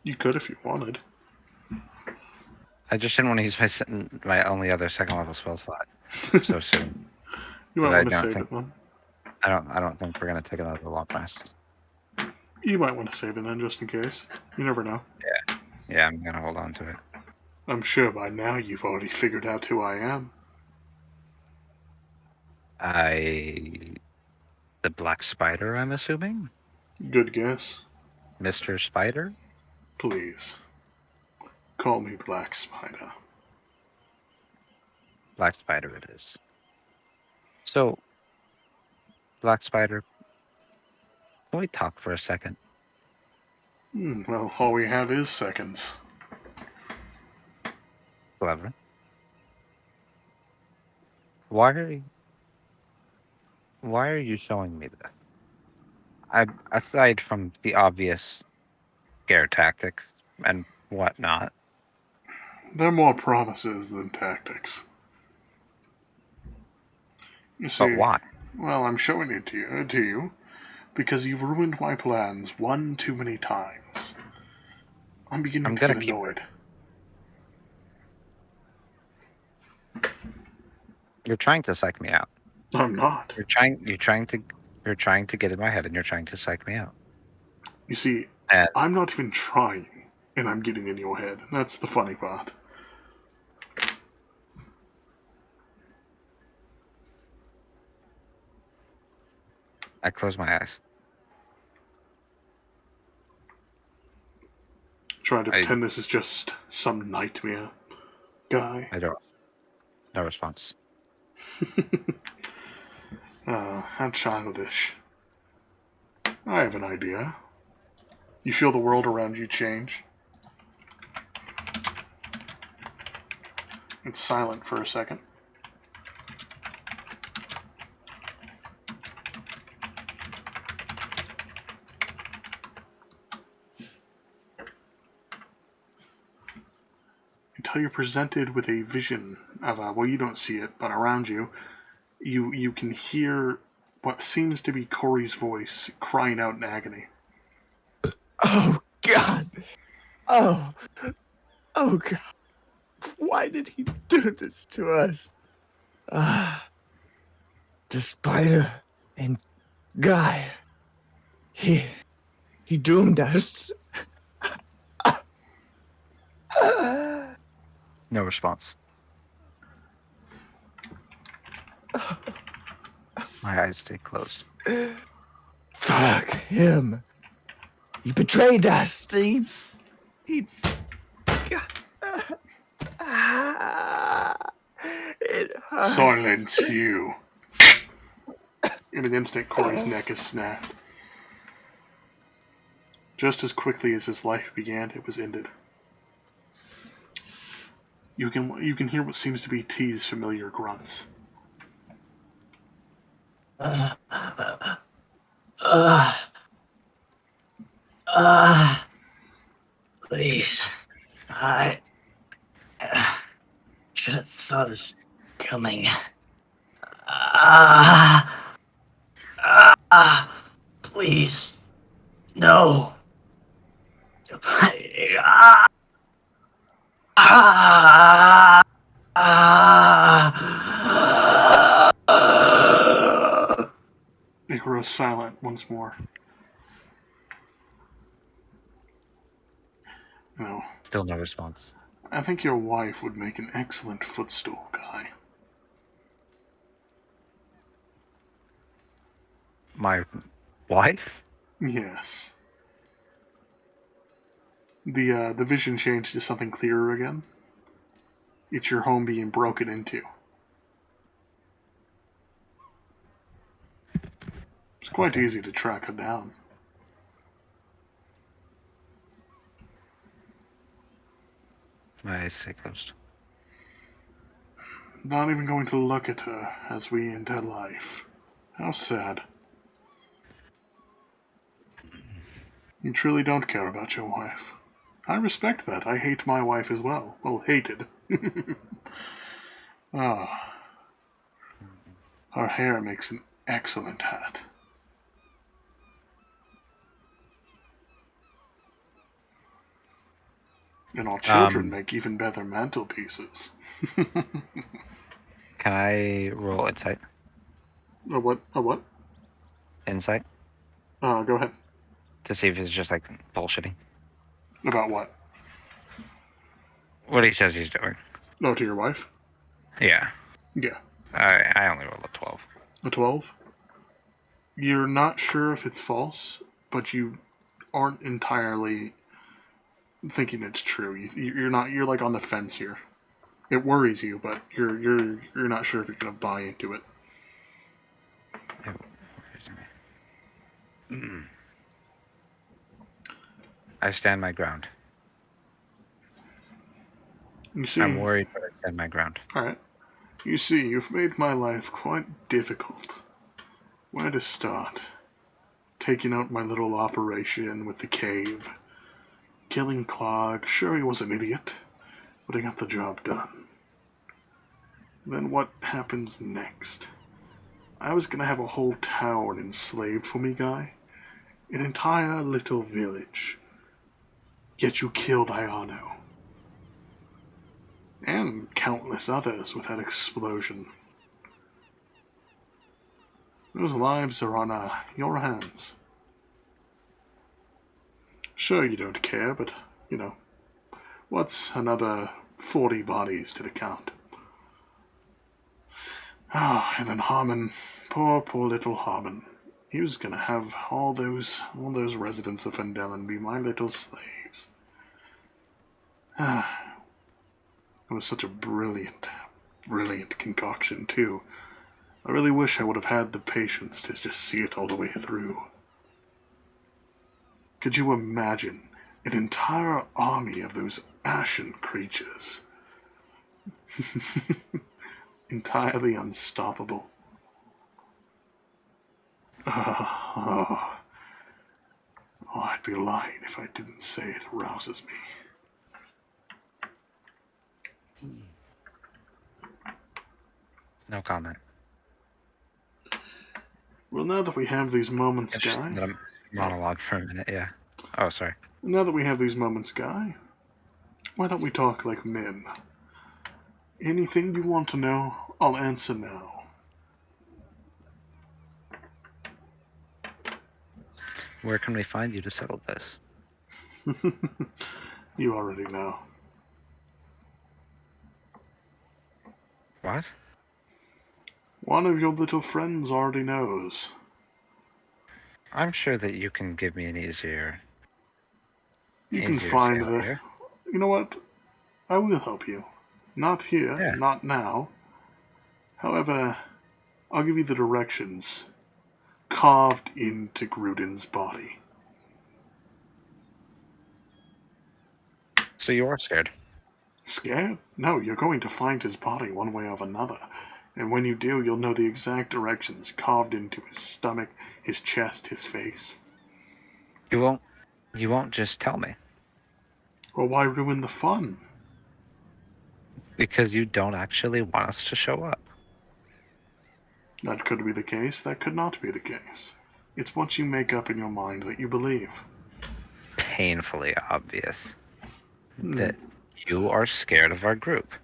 S1: You could if you wanted.
S4: I just didn't want to use my only other second level spell slot so soon.
S1: You might want to save it then.
S4: I don't think we're gonna take another long rest.
S1: You might want to save it then, just in case. You never know.
S4: Yeah, I'm gonna hold on to it.
S1: I'm sure by now you've already figured out who I am.
S4: The Black Spider, I'm assuming?
S1: Good guess.
S4: Mr. Spider?
S1: Please. Call me Black Spider.
S4: Black Spider it is. So, Black Spider, can we talk for a second?
S1: Well, all we have is seconds.
S4: Clever. Why are you? Why are you showing me this? Aside from the obvious scare tactics and whatnot,
S1: They're more promises than tactics. You
S4: but
S1: see,
S4: why?
S1: well, I'm showing it to you because you've ruined my plans one too many times. I'm beginning
S4: I'm
S1: to
S4: gonna
S1: get
S4: keep.
S1: annoyed.
S4: You're trying to psych me out.
S1: I'm not.
S4: You're trying to get in my head, and you're trying to psych me out.
S1: You see,
S4: And
S1: I'm not even trying, and I'm getting in your head. That's the funny part.
S4: I close my eyes.
S1: Trying to
S4: I
S1: pretend this is just some nightmare guy.
S4: I don't. No response.
S1: How childish. I have an idea. You feel the world around you change? It's silent for a second. Until you're presented with a vision of well, you don't see it, but around you, you can hear what seems to be Corey's voice crying out in agony.
S2: Oh, God. Oh. Oh, God. Why did he do this to us? The spider and Guy. He doomed us.
S4: No response. My eyes stay closed.
S2: Fuck him. He betrayed us. He it hurts.
S1: Silence you. In an instant, Corey's neck is snapped. Just as quickly as his life began, it was ended. You can hear what seems to be T's familiar grunts.
S3: Please. I should have saw this coming. Please. No.
S1: It grows silent once more. No,
S4: Still no response.
S1: I think your wife would make an excellent footstool guy.
S4: My wife?
S1: Yes. The vision changed to something clearer again. It's your home being broken into. It's quite easy to track her down.
S4: My eyes stay closed.
S1: Not even going to look at her as we end her life. How sad. You truly don't care about your wife. I respect that. I hate my wife as well. Well, hated. Ah. Her hair makes an excellent hat. And our children make even better mantelpieces.
S4: Can I roll insight?
S1: A what? A what?
S4: Insight
S1: Go ahead.
S4: to see if it's just like bullshitting.
S1: About what?
S4: What he says he's doing.
S1: No, to your wife?
S4: Yeah.
S1: Yeah.
S4: I only rolled a 12.
S1: A 12? You're not sure if it's false, but you aren't entirely thinking it's true. You're not. You're like on the fence here. It worries you, but you're not sure if you're gonna buy into it.
S4: I stand my ground.
S1: You see,
S4: I'm worried, but I stand my ground.
S1: all right. You see, you've made my life quite difficult. Where to start? Taking out my little operation with the cave. Killing Clark, sure he was an idiot, but he got the job done. Then what happens next? I was gonna have a whole town enslaved for me, guy. An entire little village. Yet you killed Ayano. And countless others with that explosion. Those lives are on your hands. Sure, you don't care, but, what's another 40 bodies to the count? And then Harmon, poor little Harmon. He was gonna have all those residents of Fendelin be my little slaves. It was such a brilliant concoction, too. I really wish I would have had the patience to just see it all the way through. Could you imagine an entire army of those ashen creatures? Entirely unstoppable. I'd be lying if I didn't say it rouses me.
S4: No comment.
S1: Well, now that we have these moments,
S4: Just
S1: Guy.
S4: let him monologue for a minute, yeah. Oh, sorry.
S1: Now that we have these moments, Guy, why don't we talk like men? Anything you want to know, I'll answer now.
S4: Where can we find you to settle this?
S1: You already know.
S4: What?
S1: One of your little friends already knows.
S4: I'm sure that you can give me an easier...
S1: You can
S4: easier
S1: find
S4: sale
S1: the...
S4: here.
S1: You know what? I will help you. Not here,
S4: Yeah.
S1: not now. However, I'll give you the directions carved into Gruden's body.
S4: So you are scared?
S1: Scared? No, you're going to find his body one way or another. And when you do, you'll know the exact directions carved into his stomach, his chest, his face.
S4: You won't just tell me.
S1: Well, why ruin the fun?
S4: Because you don't actually want us to show up.
S1: That could be the case, that could not be the case. It's what you make up in your mind that you believe.
S4: Painfully obvious that you are scared of our group.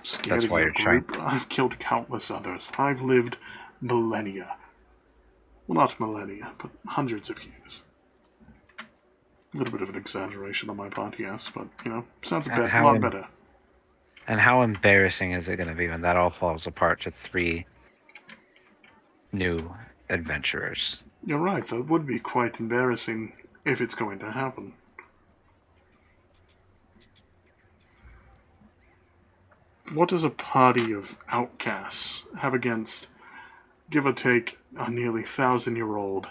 S1: Scared
S4: That's
S1: of
S4: why
S1: your
S4: you're trying.
S1: group? I've killed countless others. I've lived millennia. Well, not millennia, but hundreds of years. A little bit of an exaggeration on my part, yes, but, sounds a lot better.
S4: And how embarrassing is it going to be when that all falls apart to 3 new adventurers?
S1: You're right, that would be quite embarrassing if it's going to happen. What does a party of outcasts have against, give or take, a nearly 1,000-year-old?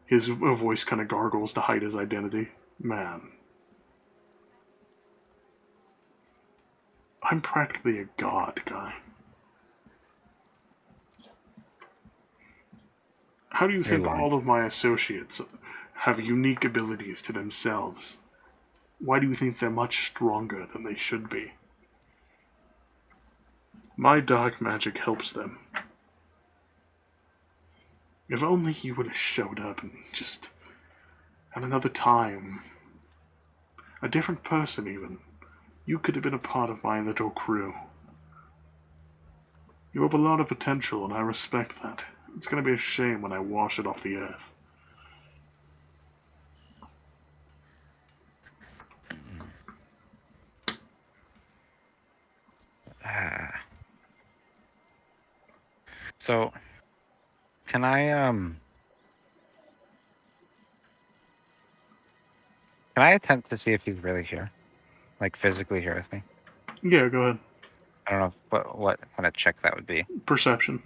S1: His voice kind of gargles to hide his identity. Man. I'm practically a god, Guy. How do you think all of my associates have unique abilities to themselves? Why do you think they're much stronger than they should be? My dark magic helps them. If only you would have showed up and just at another time, a different person even, you could have been a part of my little crew. You have a lot of potential and I respect that. It's going to be a shame when I wash it off the earth.
S4: So, can I attempt to see if he's really here? Like physically here with me?
S1: Yeah, go ahead.
S4: I don't know what kind of check that would be.
S1: Perception.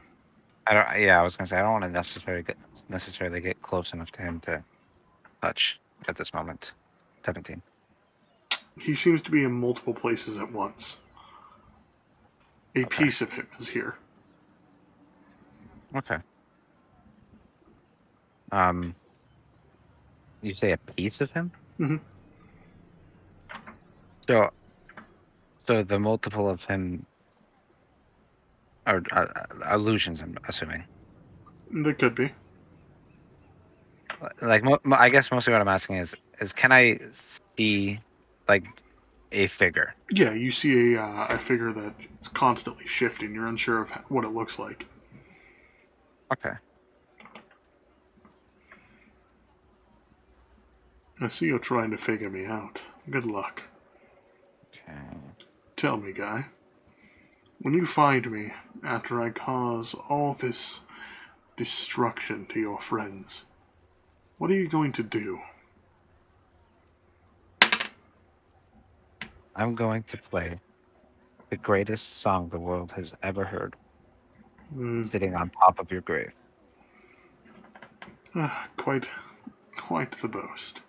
S4: I was gonna say I don't want to necessarily get close enough to him to touch at this moment. 17.
S1: He seems to be in multiple places at once. A piece of him is here.
S4: Okay. You say a piece of him?
S1: Mm-hmm.
S4: So the multiple of him are illusions, I'm assuming.
S1: That could be.
S4: Like, I guess mostly what I'm asking is can I see, like, a figure?
S1: Yeah, you see a figure that's constantly shifting. You're unsure of what it looks like.
S4: Okay.
S1: I see you're trying to figure me out. Good luck.
S4: Okay.
S1: Tell me, guy. When you find me, after I cause all this destruction to your friends, what are you going to do?
S4: I'm going to play the greatest song the world has ever heard, sitting on top of your grave.
S1: Quite the boast.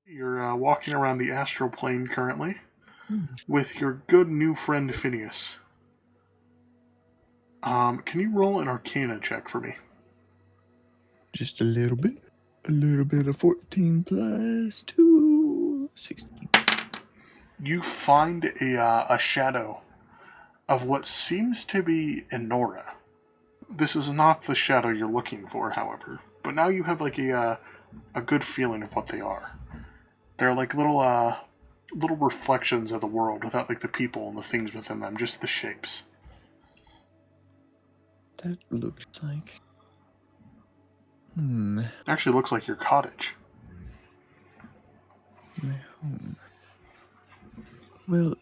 S1: You're walking around the astral plane currently with your good new friend Phineas. Can you roll an Arcana check for me?
S2: Just a little bit. A little bit of 14 plus 2. 16.
S1: You find a shadow of what seems to be Enora. This is not the shadow you're looking for, however, but now you have like a good feeling of what they are. They're like little reflections of the world without like the people and the things within them, just the shapes.
S2: That looks like.
S1: Actually looks like your cottage.
S2: My home. Well,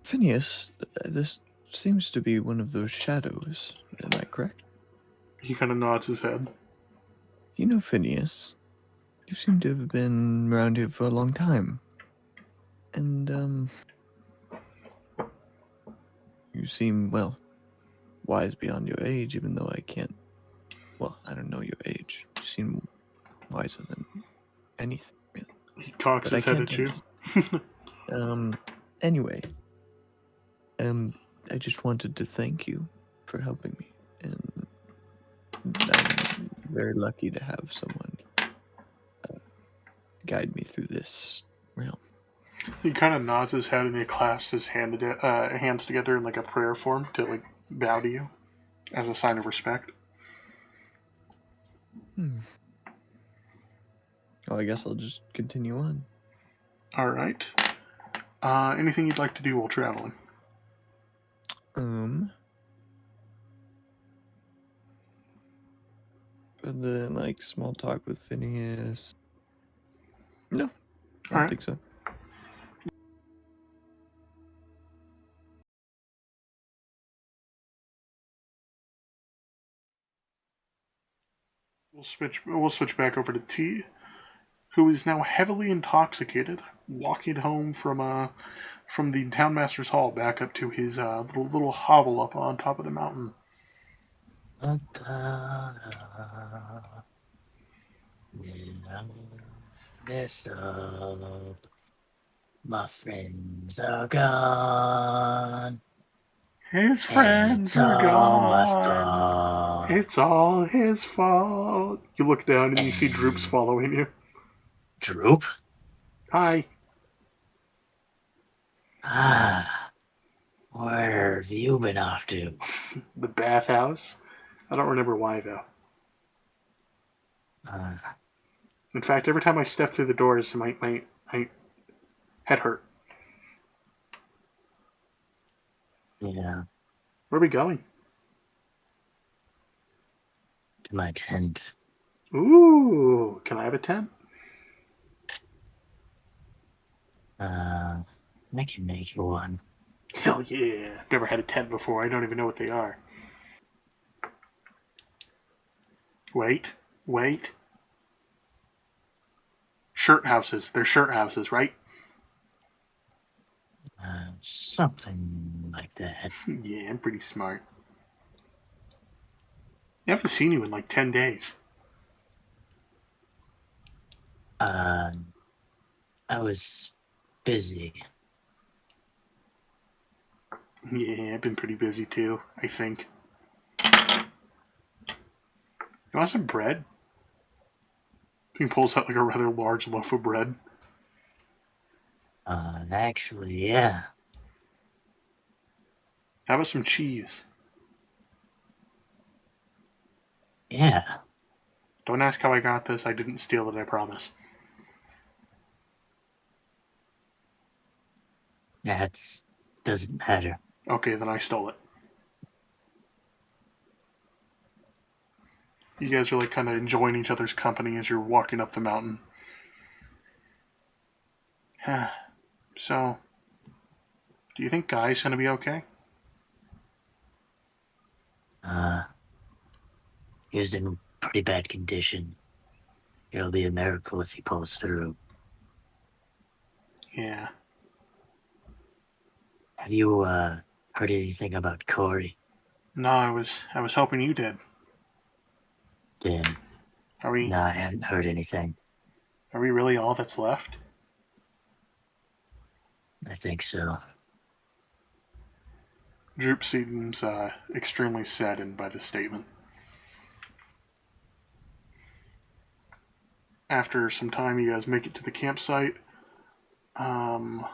S2: Phineas, this seems to be one of those shadows. Am I correct?
S1: He kind of nods his head.
S2: You know, Phineas, you seem to have been around here for a long time. And, you seem, well, wise beyond your age, even though I can't. Well, I don't know your age. You seem wiser than anything, really.
S1: He cocks
S2: But I
S1: his head
S2: can't
S1: at you.
S2: Anyway, I just wanted to thank you for helping me, and I'm very lucky to have someone guide me through this realm.
S1: He kind of nods his head and he clasps his hands together in like a prayer form to like bow to you as a sign of respect.
S2: Oh, I guess I'll just continue on.
S1: All right. Anything you'd like to do while traveling?
S2: And then like small talk with Phineas. No, I
S1: All
S2: don't
S1: right.
S2: think so.
S1: We'll switch back over to T, who is now heavily intoxicated, walking home from the townmaster's hall back up to his little hovel up on top of the mountain.
S3: Messed up. My friends are gone.
S1: His
S3: And
S1: friends
S3: it's
S1: are
S3: all my
S1: gone.
S3: fault.
S1: It's all his fault. You look down and you see Droops
S3: And
S1: following you.
S3: Droop?
S1: Hi.
S3: Where have you been off to?
S1: The bathhouse. I don't remember why though. In fact, every time I step through the doors, my head hurt.
S3: Yeah,
S1: Where are we going?
S3: to my tent.
S1: Ooh, can I have a tent?
S3: I can make you one.
S1: Hell yeah. Never had a tent before. I don't even know what they are. Wait. Shirt houses. They're shirt houses, right?
S3: Something like that.
S1: Yeah, I'm pretty smart. I haven't seen you in like 10 days.
S3: I was busy.
S1: Yeah, I've been pretty busy too, I think. You want some bread? He pulls out like a rather large loaf of bread.
S3: Actually, yeah.
S1: How about some cheese?
S3: Yeah.
S1: Don't ask how I got this. I didn't steal it, I promise.
S3: That doesn't matter.
S1: Okay, then I stole it. You guys are like kind of enjoying each other's company as you're walking up the mountain. So, do you think Guy's gonna be okay?
S3: He's in pretty bad condition. It'll be a miracle if he pulls through.
S1: Yeah.
S3: Have you, heard anything about Corey?
S1: No, I was hoping you did.
S3: Dan?
S1: Are we
S3: No, I haven't heard anything.
S1: are we really all that's left?
S3: I think so.
S1: Droop seems extremely saddened by this statement. After some time, you guys make it to the campsite. Um,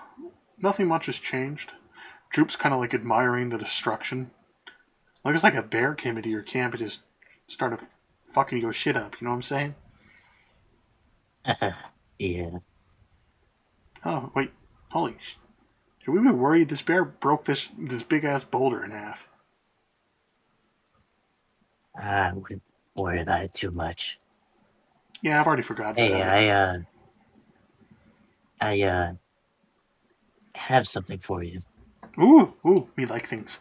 S1: Nothing much has changed. Droop's kind of like admiring the destruction. Looks like a bear came into your camp and just started fucking your shit up. You know what I'm saying?
S3: Yeah.
S1: Oh wait, holy! Should we be worried? This bear broke this big ass boulder in half.
S3: I wouldn't worry about it too much.
S1: Yeah, I've already forgotten
S3: Hey,
S1: about it.
S3: I have something for you.
S1: Ooh, me like things.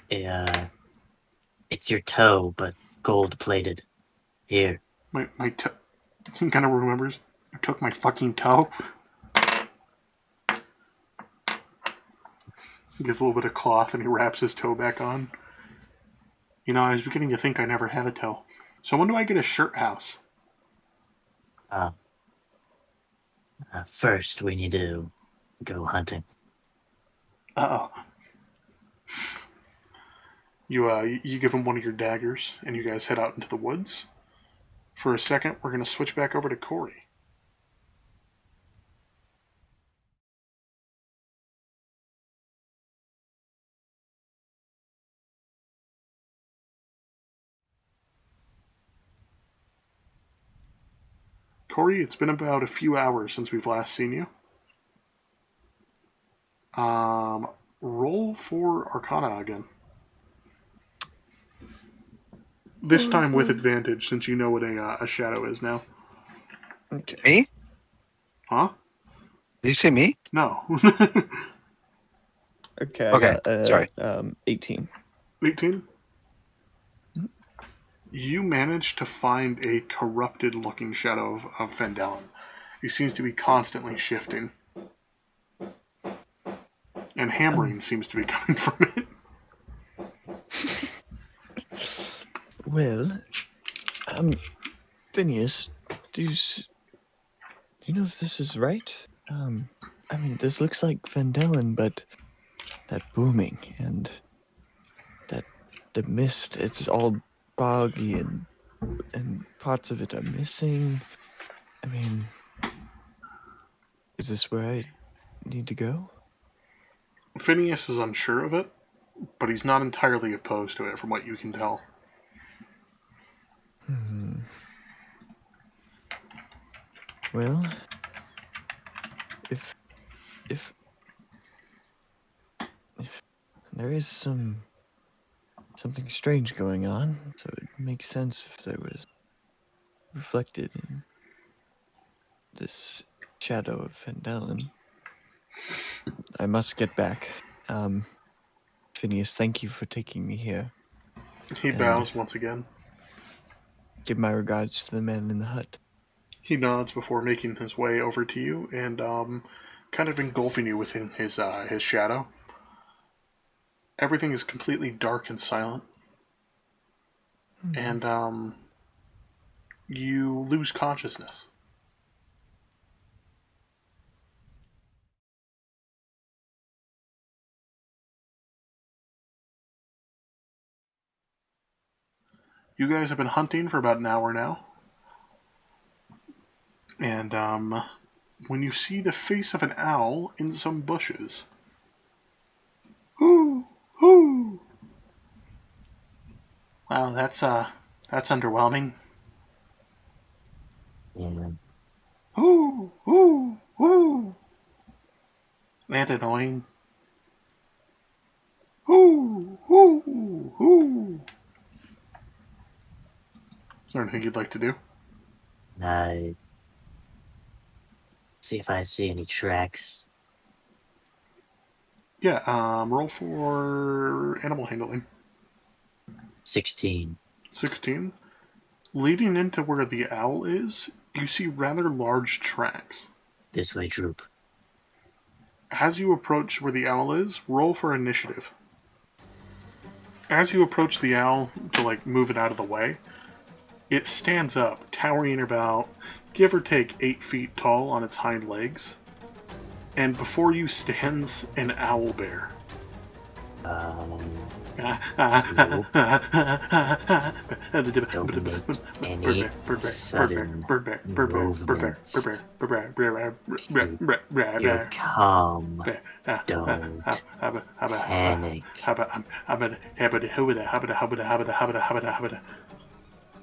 S3: It's your toe, but gold plated. Here.
S1: My toe. He kind of remembers. I took my fucking toe. He gets a little bit of cloth and he wraps his toe back on. You know, I was beginning to think I never had a toe. So when do I get a shirt house?
S3: First, we need to go hunting.
S1: Uh oh. You give him one of your daggers and you guys head out into the woods. For a second, we're gonna switch back over to Corey. Corey, it's been about a few hours since we've last seen you. Roll for Arcana again. This time with advantage, since you know what a shadow is now.
S2: Okay.
S4: Me?
S1: Huh?
S4: Did you say me?
S1: No.
S2: Okay, I
S4: Okay,
S2: got
S4: sorry.
S2: 18.
S1: 18? You manage to find a corrupted looking shadow of Fendelin. He seems to be constantly shifting. And hammering seems to be coming from it.
S2: Well, Phineas, do you know if this is right? I mean, this looks like Vandellan, but that booming and the mist, it's all boggy and parts of it are missing. I mean, is this where I need to go?
S1: Phineas is unsure of it, but he's not entirely opposed to it from what you can tell.
S2: Well, if there is something strange going on, so it makes sense if there was reflected in this shadow of Fendelin. I must get back. Phineas, thank you for taking me here.
S1: He
S2: And
S1: bows once again.
S2: give my regards to the man in the hut.
S1: He nods before making his way over to you, and kind of engulfing you within his shadow. Everything is completely dark and silent, and you lose consciousness. You guys have been hunting for about an hour now, and when you see the face of an owl in some bushes, hoo, hoo. Wow, that's underwhelming.
S3: Yeah.
S1: Hoo, hoo, hoo. And annoying. Hoo, hoo, hoo. Is there anything you'd like to do?
S3: I see if I see any tracks.
S1: Yeah, roll for animal handling.
S3: 16.
S1: 16. Leading into where the owl is, you see rather large tracks.
S3: This way, Droop.
S1: As you approach where the owl is, roll for initiative. As you approach the owl to move it out of the way, it stands up, towering about, give or take, 8 feet tall on its hind legs. And before you stands an owl bear.
S3: Don't make any sudden movements. You're calm. Don't panic.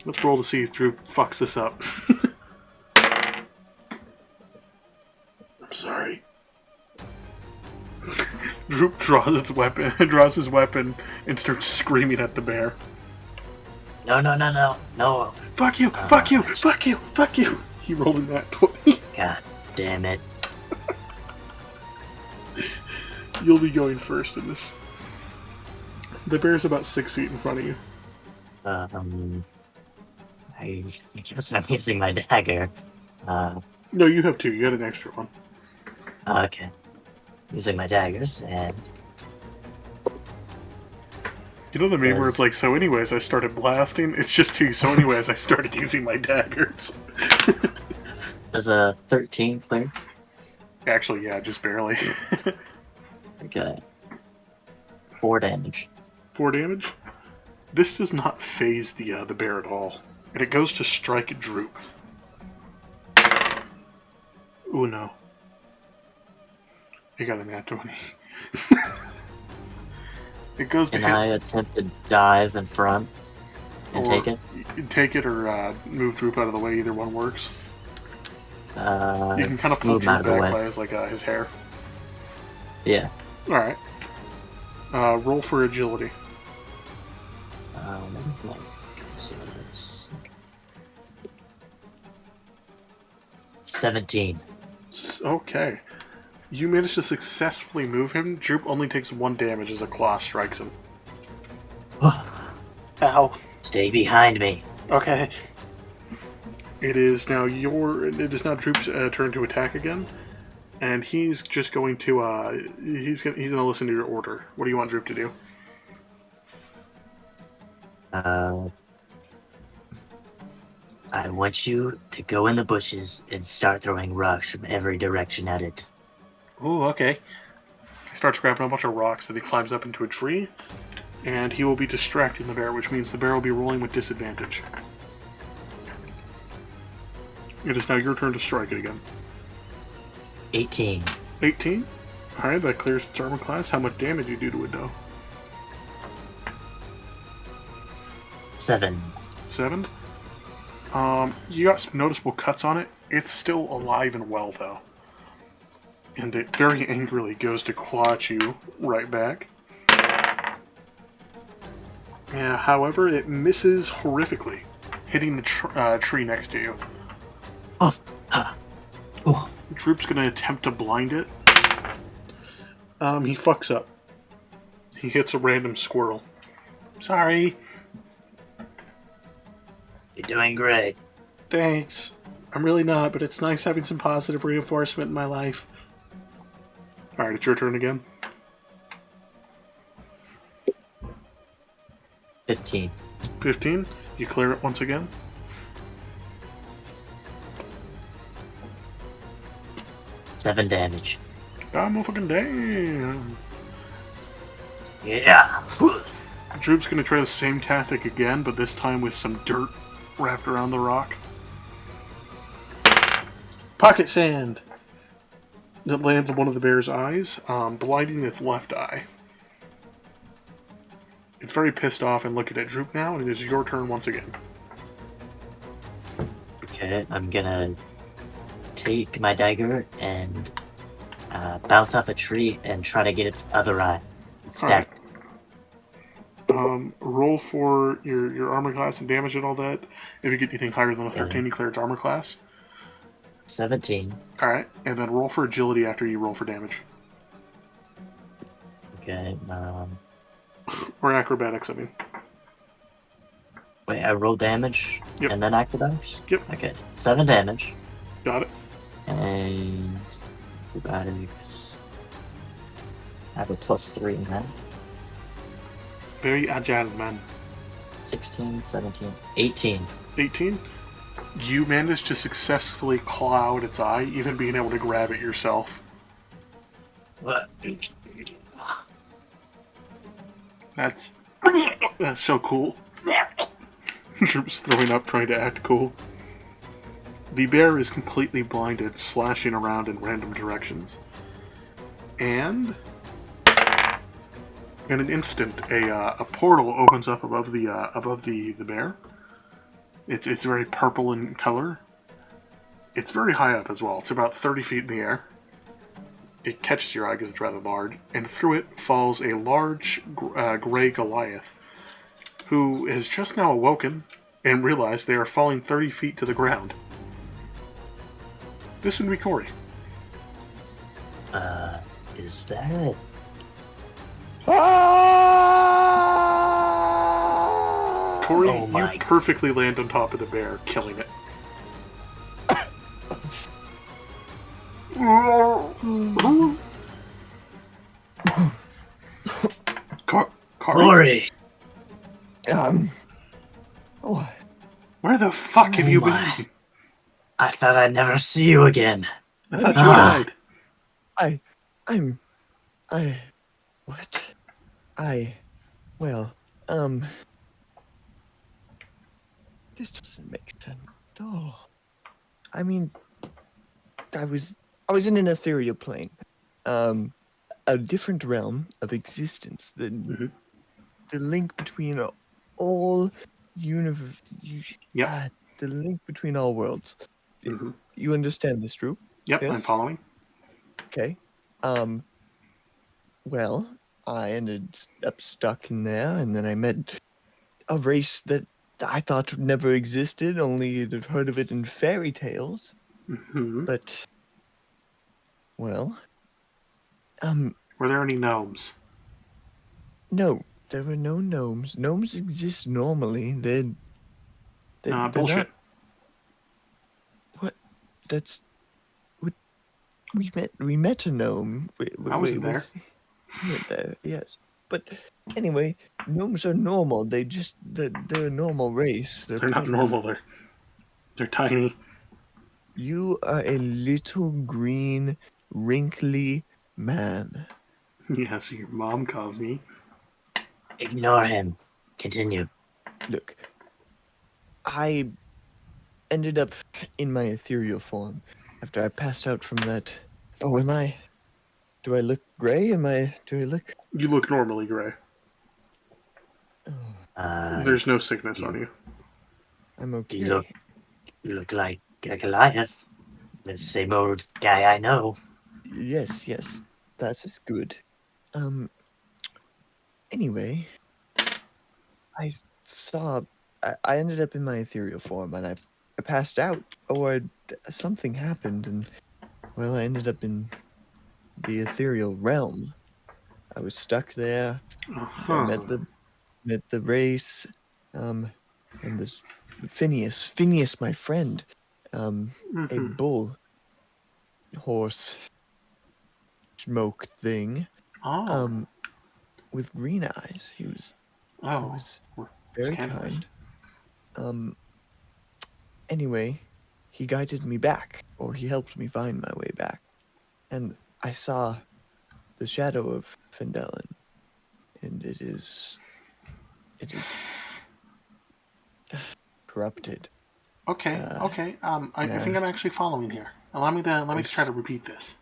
S1: Let's roll to see if Drew fucks this up. I'm sorry. Droop draws his weapon, and starts screaming at the bear.
S3: No.
S1: Fuck you! Fuck you! Fuck you! Fuck you! He rolled in that 20.
S3: God damn it.
S1: You'll be going first in this. The bear's about 6 feet in front of you.
S3: I guess I'm using my dagger.
S1: No, you have 2. You had an extra one.
S3: Okay. Using my daggers, and...
S1: You know the meme where it's like, so anyways, I started blasting? It's just 2, so anyways, I started using my daggers.
S3: Does a 13 clear?
S1: Actually, yeah, just barely.
S3: Okay. 4 damage.
S1: 4 damage? This does not phase the bear at all. And it goes to strike Droop. Ooh, no. You got a nat 20. It goes to
S3: Can I attempt to dive in front and take it?
S1: Take it or move Droop out of the way. Either one works. You can kind of pull
S3: move
S1: Droop
S3: out of the
S1: back
S3: way.
S1: by his hair.
S3: Yeah.
S1: Alright. Roll for agility.
S3: What is my... So that's... 17.
S1: Okay. You managed to successfully move him. Droop only takes 1 damage as a claw strikes him. Ow.
S3: Stay behind me.
S1: Okay. It is now Droop's turn to attack again. And he's just going to he's gonna listen to your order. What do you want Droop to do?
S3: I want you to go in the bushes and start throwing rocks from every direction at it.
S1: Ooh, okay. He starts grabbing a bunch of rocks that he climbs up into a tree, and he will be distracting the bear, which means the bear will be rolling with disadvantage. It is now your turn to strike it again.
S3: 18.
S1: 18? Alright, that clears its armor class. How much damage you do to it, though?
S3: 7.
S1: 7? You got some noticeable cuts on it. It's still alive and well, though. And it very angrily goes to claw at you right back. Yeah, however, it misses horrifically, hitting the tree next to you.
S3: Oh.
S1: Droop's gonna attempt to blind it. He fucks up. He hits a random squirrel. Sorry.
S3: You're doing great.
S1: Thanks. I'm really not, but it's nice having some positive reinforcement in my life. Alright, it's your turn again.
S3: 15.
S1: 15. You clear it once again.
S3: 7 damage.
S1: God motherfucking damn.
S3: Yeah.
S1: Droop's gonna try the same tactic again, but this time with some dirt wrapped around the rock. Pocket sand! It lands on one of the bear's eyes, blinding its left eye. It's very pissed off and looking at Droop now, and it is your turn once again.
S3: Okay, I'm gonna take my dagger and bounce off a tree and try to get its other eye. It's stacked.
S1: Roll for your armor class and damage and all that. If you get anything higher than a 13, you clear its armor class.
S3: 17.
S1: Alright, and then roll for agility after you roll for damage.
S3: Okay,
S1: Or acrobatics, I mean.
S3: wait, I roll damage
S1: Yep.
S3: and then acrobatics?
S1: Yep.
S3: Okay, 7 damage.
S1: Got it.
S3: And acrobatics. I have a +3 in that.
S1: Very agile, man.
S3: 16, 17, 18.
S1: 18. You managed to successfully claw out its eye, even being able to grab it yourself.
S3: What?
S1: That's so cool. Droop's throwing up, trying to act cool. The bear is completely blinded, slashing around in random directions. And in an instant, a portal opens up above the bear. It's very purple in color. It's very high up as well. It's about 30 feet in the air. It catches your eye because it's rather large, and through it falls a large gray Goliath, who has just now awoken and realized they are falling 30 feet to the ground. This would be Corey.
S3: Is that...
S1: Corey,
S3: Oh my.
S1: you perfectly land on top of the bear, killing it. Corey,
S3: Glory!
S2: Oh,
S1: where the fuck have you
S3: my.
S1: been?
S3: I thought I'd never see you again.
S1: I thought you died.
S2: well, this doesn't make sense at all. I mean, I was in an ethereal plane, a different realm of existence. The link between all universe.
S1: Yep.
S2: The link between all worlds. You understand this, Drew?
S1: Yep,
S2: Yes?
S1: I'm following.
S2: Okay. Well, I ended up stuck in there, and then I met a race that I thought never existed, only had heard of it in fairy tales. But, well,
S1: Were there any gnomes?
S2: no, there were no gnomes. Gnomes exist normally. They're
S1: Bullshit.
S2: not. What? That's. We met a gnome.
S1: I wasn't there.
S2: You weren't there, yes. But anyway, gnomes are normal. They're a normal race.
S1: They're not normal. They're tiny.
S2: You are a little green, wrinkly man.
S1: Yeah, so your mom calls me.
S3: Ignore him. Continue.
S2: Look, I ended up in my ethereal form after I passed out from that. Oh, do I look gray? Do I look?
S1: You look normally gray. There's no sickness on you.
S2: I'm okay.
S3: You look like a Goliath. The same old guy I know.
S2: Yes, that is good. Anyway, I ended up in my ethereal form, and I passed out, or something happened, and well, I ended up in the ethereal realm. I was stuck there. I met the race, and this Phineas, my friend, a bull horse. smoke thing.
S1: Oh.
S2: With green eyes. He was
S1: Oh.
S2: very
S1: Scandalous.
S2: kind. Anyway, he guided me back, or he helped me find my way back. And I saw the shadow of Fendelin, and it is corrupted.
S1: Okay. I think I'm actually following here. Allow me to try to repeat this.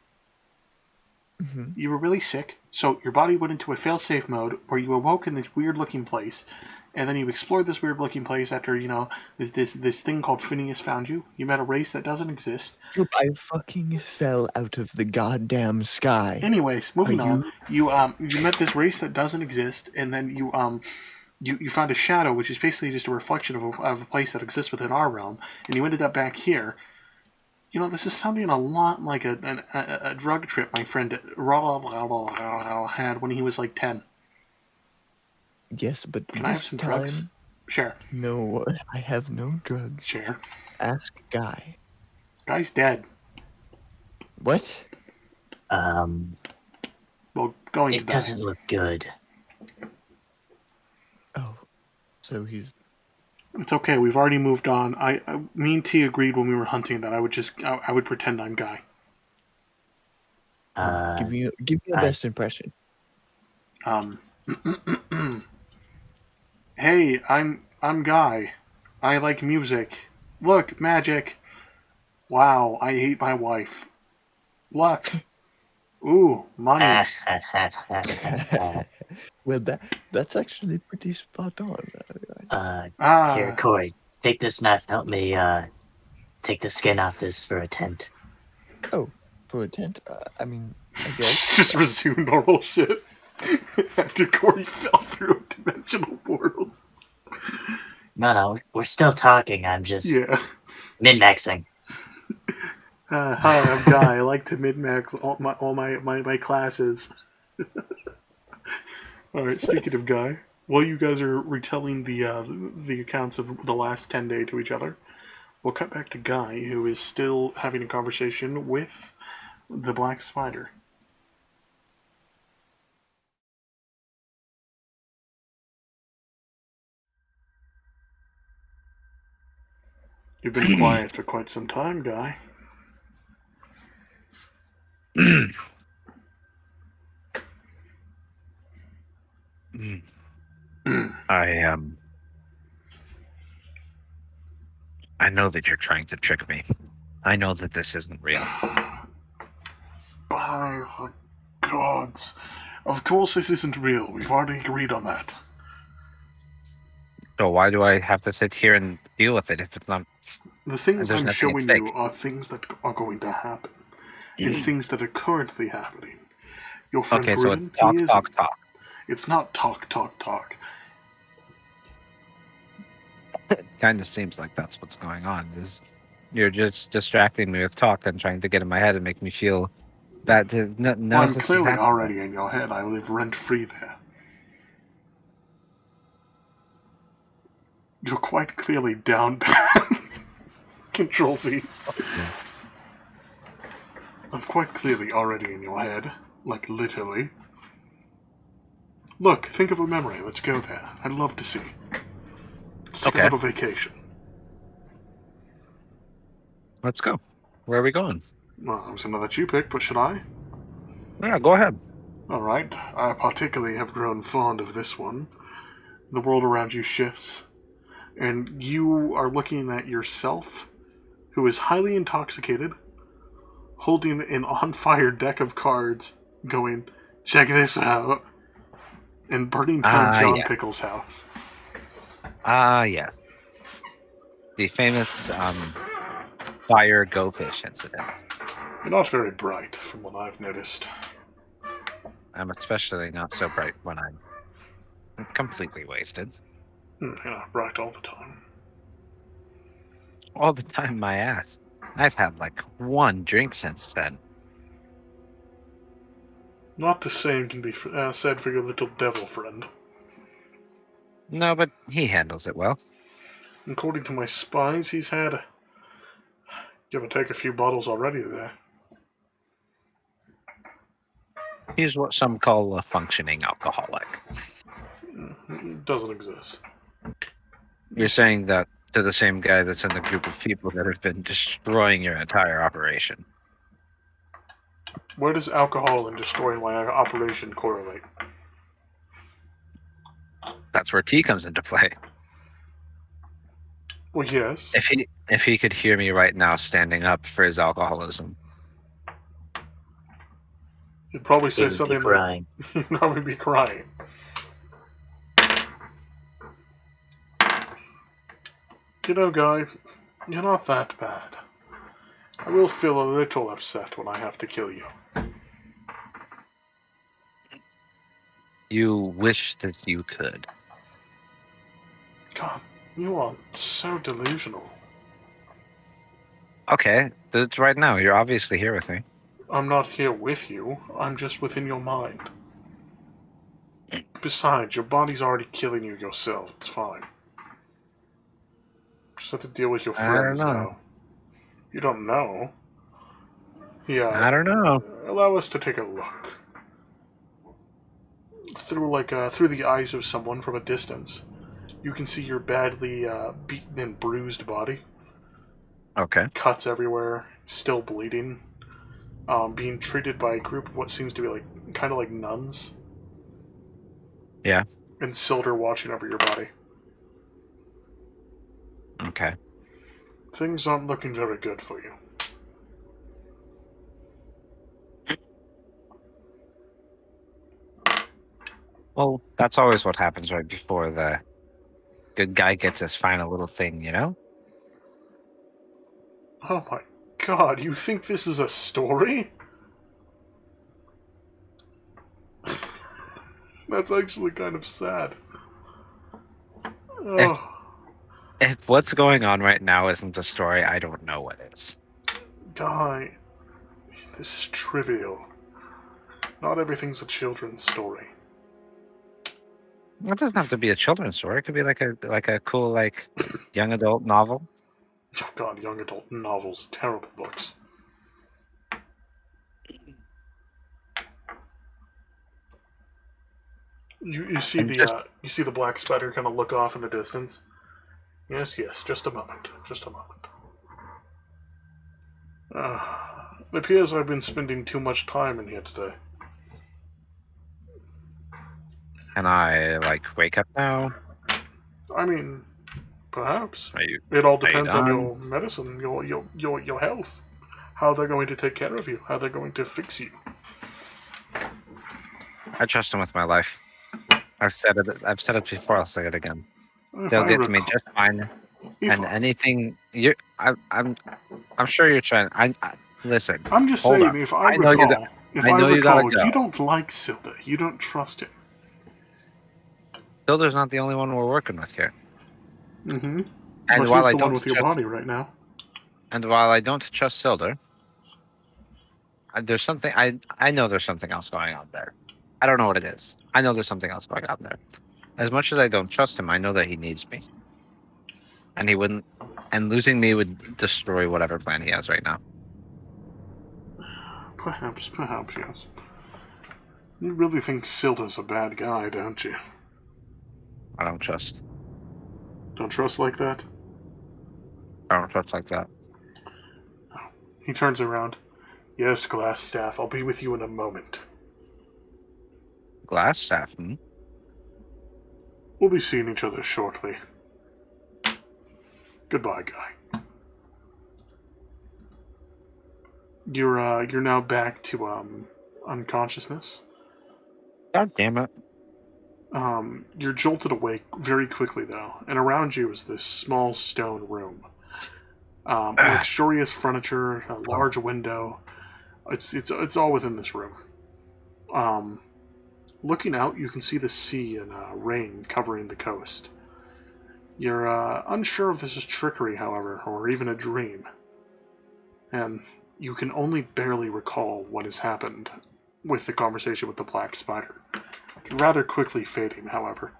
S2: Mm-hmm.
S1: You were really sick, so your body went into a fail-safe mode where you awoke in this weird-looking place, and then you explored this weird-looking place after, this thing called Phineas found you. You met a race that doesn't exist.
S2: I fucking fell out of the goddamn sky.
S1: Anyways, moving on. You met this race that doesn't exist, and then you found a shadow, which is basically just a reflection of a place that exists within our realm, and you ended up back here. This is sounding a lot like a drug trip my friend had when he was like 10.
S2: Yes, but
S1: Can I have some drugs? Sure.
S2: No, I have no drugs.
S1: Sure.
S2: Ask Guy.
S1: Guy's dead.
S2: What?
S1: Well, going to die.
S3: It doesn't look good.
S2: Oh, so he's...
S1: It's okay. We've already moved on. Me and T agreed when we were hunting that I would pretend I'm Guy.
S2: give me your best impression.
S1: Hey, I'm Guy. I like music. Look, magic. Wow, I hate my wife. Look. Ooh, money.
S2: Well, that's actually pretty spot on.
S3: Here, Corey, take this knife. Help me take the skin off this for a tent.
S2: Oh, for a tent? I mean, I guess.
S1: Just resume normal shit after Corey fell through a dimensional portal.
S3: No, we're still talking. I'm just min-maxing.
S1: Hi, I'm Guy. I like to min-max all my classes. Alright, speaking of Guy, while you guys are retelling the accounts of the last 10 days to each other, we'll cut back to Guy, who is still having a conversation with the Black Spider. You've been quiet for quite some time, Guy.
S4: I know that you're trying to trick me. I know that this isn't real.
S1: By the gods. Of course it isn't real. We've already agreed on that.
S4: So why do I have to sit here and deal with it if it's not...
S1: The things
S4: There's
S1: I'm
S4: nothing at
S1: showing
S4: stake.
S1: you are things that are going to happen. And things that are currently happening. Your friend
S4: Okay, so it's
S1: Gordon,
S4: talk.
S1: It's not talk.
S4: It kind of seems like that's what's going on. Is you're just distracting me with talk and trying to get in my head and make me feel that none
S1: Well,
S4: of
S1: I'm
S4: this is
S1: clearly
S4: happening.
S1: already in your head. I live rent-free there. You're quite clearly down bad. Control Z. I'm quite clearly already in your head. Like, literally. Look, think of a memory. Let's go there. I'd love to see. Let's take a little vacation.
S4: Let's go. Where are we going?
S1: Well, I was going to let you pick, but should I?
S4: Yeah, go ahead.
S1: Alright. I particularly have grown fond of this one. The world around you shifts. And you are looking at yourself, who is highly intoxicated, holding an on-fire deck of cards, going, check this out, and burning down John Pickles' house.
S4: Yeah. The famous fire go fish incident.
S1: You're not very bright, from what I've noticed.
S4: I'm especially not so bright when I'm completely wasted.
S1: Yeah, bright all the time.
S4: All the time, my ass. I've had like one drink since then.
S1: Not the same can be said for your little devil friend.
S4: No, but he handles it well.
S1: According to my spies, he's had, give or take, a few bottles already there.
S4: He's what some call a functioning alcoholic.
S1: It doesn't exist.
S4: You're saying that to the same guy that's in the group of people that have been destroying your entire operation.
S1: Where does alcohol and destroying my operation correlate?
S4: That's where tea comes into play.
S1: Well, yes.
S4: If he could hear me right now standing up for his alcoholism.
S1: You'd probably
S3: He
S1: say
S3: would be
S1: something
S3: crying.
S1: like, you'd probably be crying. You know, guy, you're not that bad. I will feel a little upset when I have to kill you.
S4: You wish that you could.
S1: God, you are so delusional.
S4: Okay, it's right now. You're obviously here with me.
S1: I'm not here with you, I'm just within your mind. Besides, your body's already killing you yourself, it's fine. Just have to deal with your
S4: I don't
S1: friends
S4: know.
S1: now. You don't know? Yeah.
S4: I don't know.
S1: Allow us to take a look. Through the eyes of someone from a distance, you can see your badly beaten and bruised body.
S4: Okay.
S1: Cuts everywhere, still bleeding. Being treated by a group of what seems to be kind of like nuns.
S4: Yeah.
S1: And Silder watching over your body.
S4: Okay.
S1: Things aren't looking very good for you.
S4: Well, that's always what happens right before the good guy gets his final little thing, you know?
S1: Oh my god, you think this is a story? That's actually kind of sad.
S4: If,
S1: Oh,
S4: if what's going on right now isn't a story, I don't know what is.
S1: guy. This is trivial. Not everything's a children's story.
S4: It doesn't have to be a children's story. It could be like a cool young adult novel.
S1: Oh god, young adult novels, terrible books. You see
S4: And
S1: you see the black spider kind of look off in the distance. Yes, just a moment, just a moment. It appears I've been spending too much time in here today.
S4: Can I wake up now?
S1: I mean, perhaps.
S4: Are you
S1: It all
S4: are you
S1: depends on
S4: done?
S1: your medicine, your health. How they're going to take care of you, how they're going to fix you.
S4: I trust him with my life. I've said it before, I'll say it again.
S1: If
S4: They'll
S1: I
S4: get to me
S1: recall-
S4: just fine.
S1: if
S4: And
S1: I-
S4: anything I'm sure you're trying. Listen.
S1: I'm just
S4: hold
S1: saying,
S4: on.
S1: if I
S4: I know you
S1: recall,
S4: I know you gotta go.
S1: you don't like Silda. You don't trust him.
S4: Silder's not the only one we're working with here.
S1: Mm-hmm.
S4: And
S1: But
S4: while
S1: he's
S4: I
S1: the one
S4: don't
S1: with your
S4: trust,
S1: body right now.
S4: and while I don't trust Silder, there's something I know there's something else going on there. I don't know what it is. I know there's something else going on there. As much as I don't trust him, I know that he needs me. And he wouldn't and losing me would destroy whatever plan he has right now.
S1: Perhaps, yes. You really think Silda's a bad guy, don't you?
S4: I don't trust.
S1: Don't trust like that?
S4: I don't trust like that.
S1: He turns around. Yes, Glassstaff, I'll be with you in a moment.
S4: Glass staff,
S1: We'll be seeing each other shortly. Goodbye, guy. You're now back to unconsciousness.
S4: God damn it.
S1: You're jolted awake very quickly though, and around you is this small stone room. Luxurious furniture, a large window. It's all within this room. Looking out, you can see the sea and rain covering the coast. You're unsure if this is trickery, however, or even a dream. And you can only barely recall what has happened with the conversation with the black spider. Rather quickly fading, however.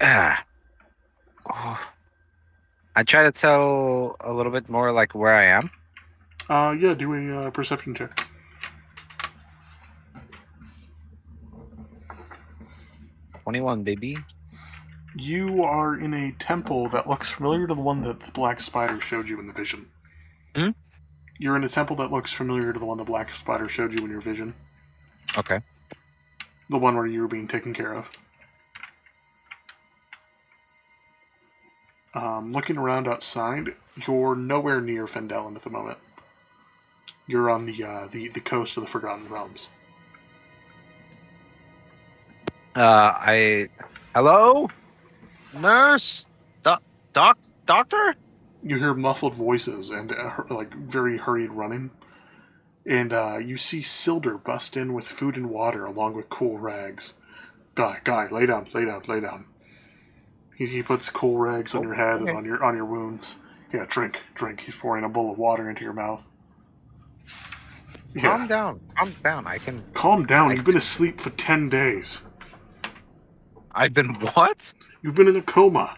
S4: Oh. I try to tell a little bit more where I am.
S1: Yeah, do a perception check.
S4: "21, baby."
S1: You are in a temple that looks familiar to the one that the Black Spider showed you in the vision.
S4: Hmm?
S1: You're in a temple that looks familiar to the one the Black Spider showed you in your vision.
S4: Okay.
S1: The one where you were being taken care of. Looking around outside, you're nowhere near Fendelin at the moment. You're on the coast of the Forgotten Realms.
S4: Hello? Nurse? Doctor?
S1: You hear muffled voices and like very hurried running, and you see Silder bust in with food and water along with cool rags. Guy, lay down, lay down, lay down. He puts cool rags on your head and
S4: okay.
S1: on your wounds. Yeah, drink. He's pouring a bowl of water into your mouth. Yeah.
S4: Calm down. I can...
S1: Calm down. You've been asleep for 10 days.
S4: I've been what?
S1: You've been in a coma.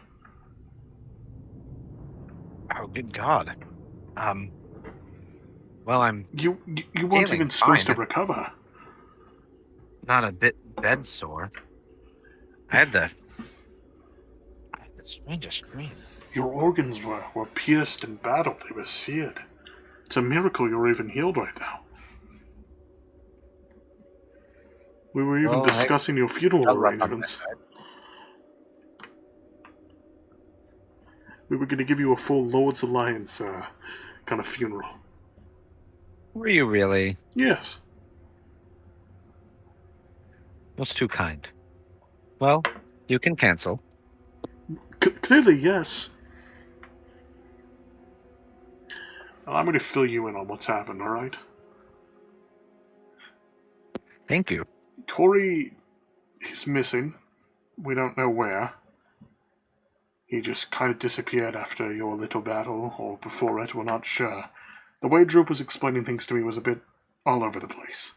S4: Oh, good God. Well, I'm
S1: You weren't
S4: feeling
S1: even supposed to
S4: fine.
S1: recover.
S4: Not a bit bed sore. I had the strangest dream.
S1: Your organs were pierced in battle. They were seared. It's a miracle you're even healed right now. We were even discussing your funeral arrangements. We were going to give you a full Lord's Alliance kind of funeral.
S4: Were you really?
S1: Yes.
S4: That's too kind. Well, you can cancel.
S1: Clearly, yes. Well, I'm going to fill you in on what's happened, alright?
S4: Thank you.
S1: Corey is missing. We don't know where. He just kind of disappeared after your little battle, or before it, we're not sure. The way Droop was explaining things to me was a bit all over the place.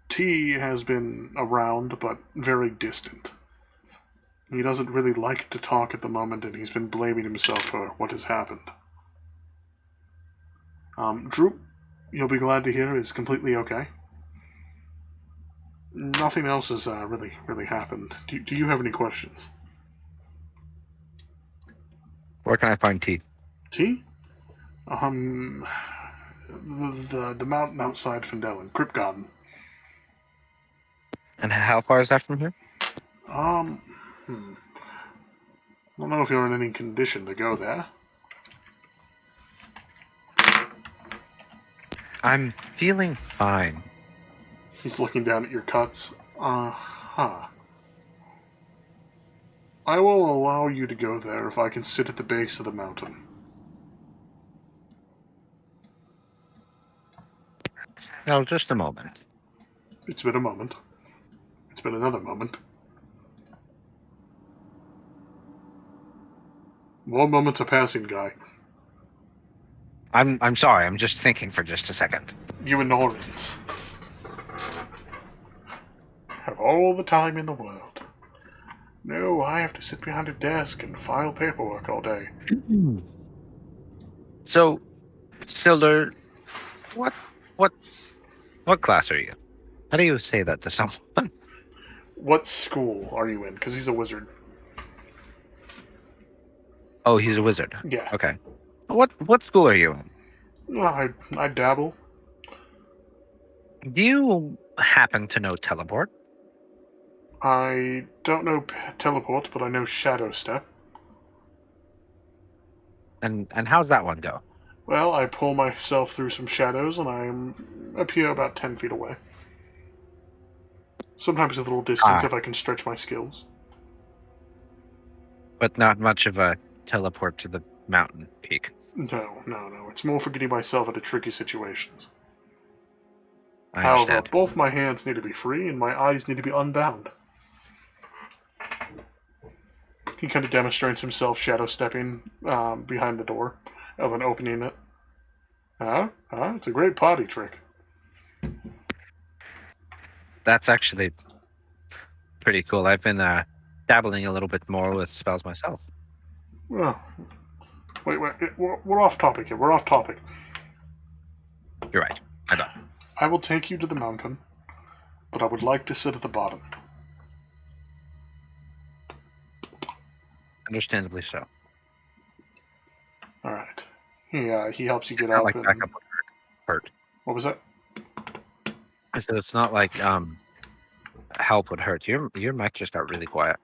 S1: T has been around, but very distant. He doesn't really like to talk at the moment, and he's been blaming himself for what has happened. Droop, you'll be glad to hear, is completely okay. Nothing else has really happened. Do you have any questions?
S4: Where can I find tea?
S1: T? The mountain outside Fendelin, Crypt Garden.
S4: And how far is that from here?
S1: I don't know if you're in any condition to go there.
S4: I'm feeling fine.
S1: He's looking down at your cuts. I will allow you to go there if I can sit at the base of the mountain.
S4: No, just a moment.
S1: It's been a moment. It's been another moment. More moments are passing, Guy.
S4: I'm sorry. I'm just thinking for just a second.
S1: You and Norins have all the time in the world. No, I have to sit behind a desk and file paperwork all day.
S4: So, Silder, what class are you? How do you say that to someone?
S1: What school are you in? Because he's a wizard.
S4: Oh, he's a wizard.
S1: Yeah.
S4: Okay. What school are you in?
S1: I dabble.
S4: Do you happen to know teleport?
S1: I don't know teleport, but I know shadow step.
S4: And how's that one go?
S1: Well, I pull myself through some shadows and I appear about 10 feet away. Sometimes a little distance if I can stretch my skills.
S4: But not much of a teleport to the mountain peak.
S1: No. It's more for getting myself into tricky situations.
S4: I
S1: However,
S4: understand.
S1: both my hands need to be free and my eyes need to be unbound. He kind of demonstrates himself shadow stepping behind the door of an opening it. It's a great party trick.
S4: That's actually pretty cool. I've been dabbling a little bit more with spells myself.
S1: Well, Wait, we're off topic here. We're off topic.
S4: You're right. I know.
S1: I will take you to the mountain, but I would like to sit at the bottom.
S4: Understandably so.
S1: All right. He helps you get
S4: Not
S1: up.
S4: like
S1: And,
S4: backup would hurt.
S1: what was that?
S4: I said it's not like help would hurt. Your mic just got really quiet.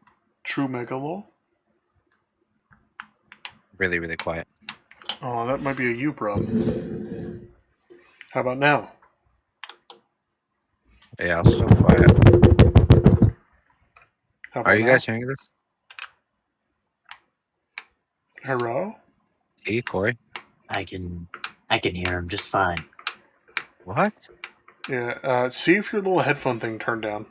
S1: True Megalo?
S4: Really, really quiet.
S1: Oh, that might be a you problem. How about now?
S4: Yeah, still quiet.
S1: How about
S4: Are you
S1: now?
S4: guys hearing this?
S1: Hello?
S4: Hey, Corey.
S3: I can hear him just fine.
S4: What?
S1: Yeah, see if your little headphone thing turned down.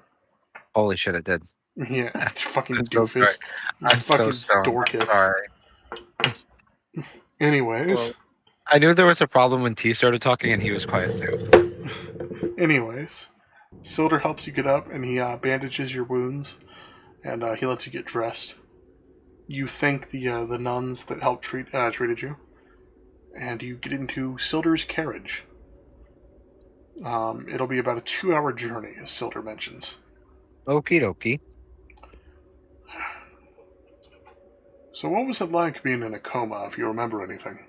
S4: Holy shit, it did.
S1: Yeah, it's fucking
S4: I'm so
S1: doofus.
S4: sorry. I'm so
S1: Fucking
S4: sorry.
S1: dorcas.
S4: I'm sorry.
S1: Anyways.
S4: Well, I knew there was a problem when T started talking and he was quiet too.
S1: Anyways. Silder helps you get up and he bandages your wounds and he lets you get dressed. You thank the nuns that helped treated you, and you get into Silder's carriage. It'll be about a 2-hour journey, as Silder mentions.
S4: Okie dokie.
S1: So what was it like being in a coma, if you remember anything?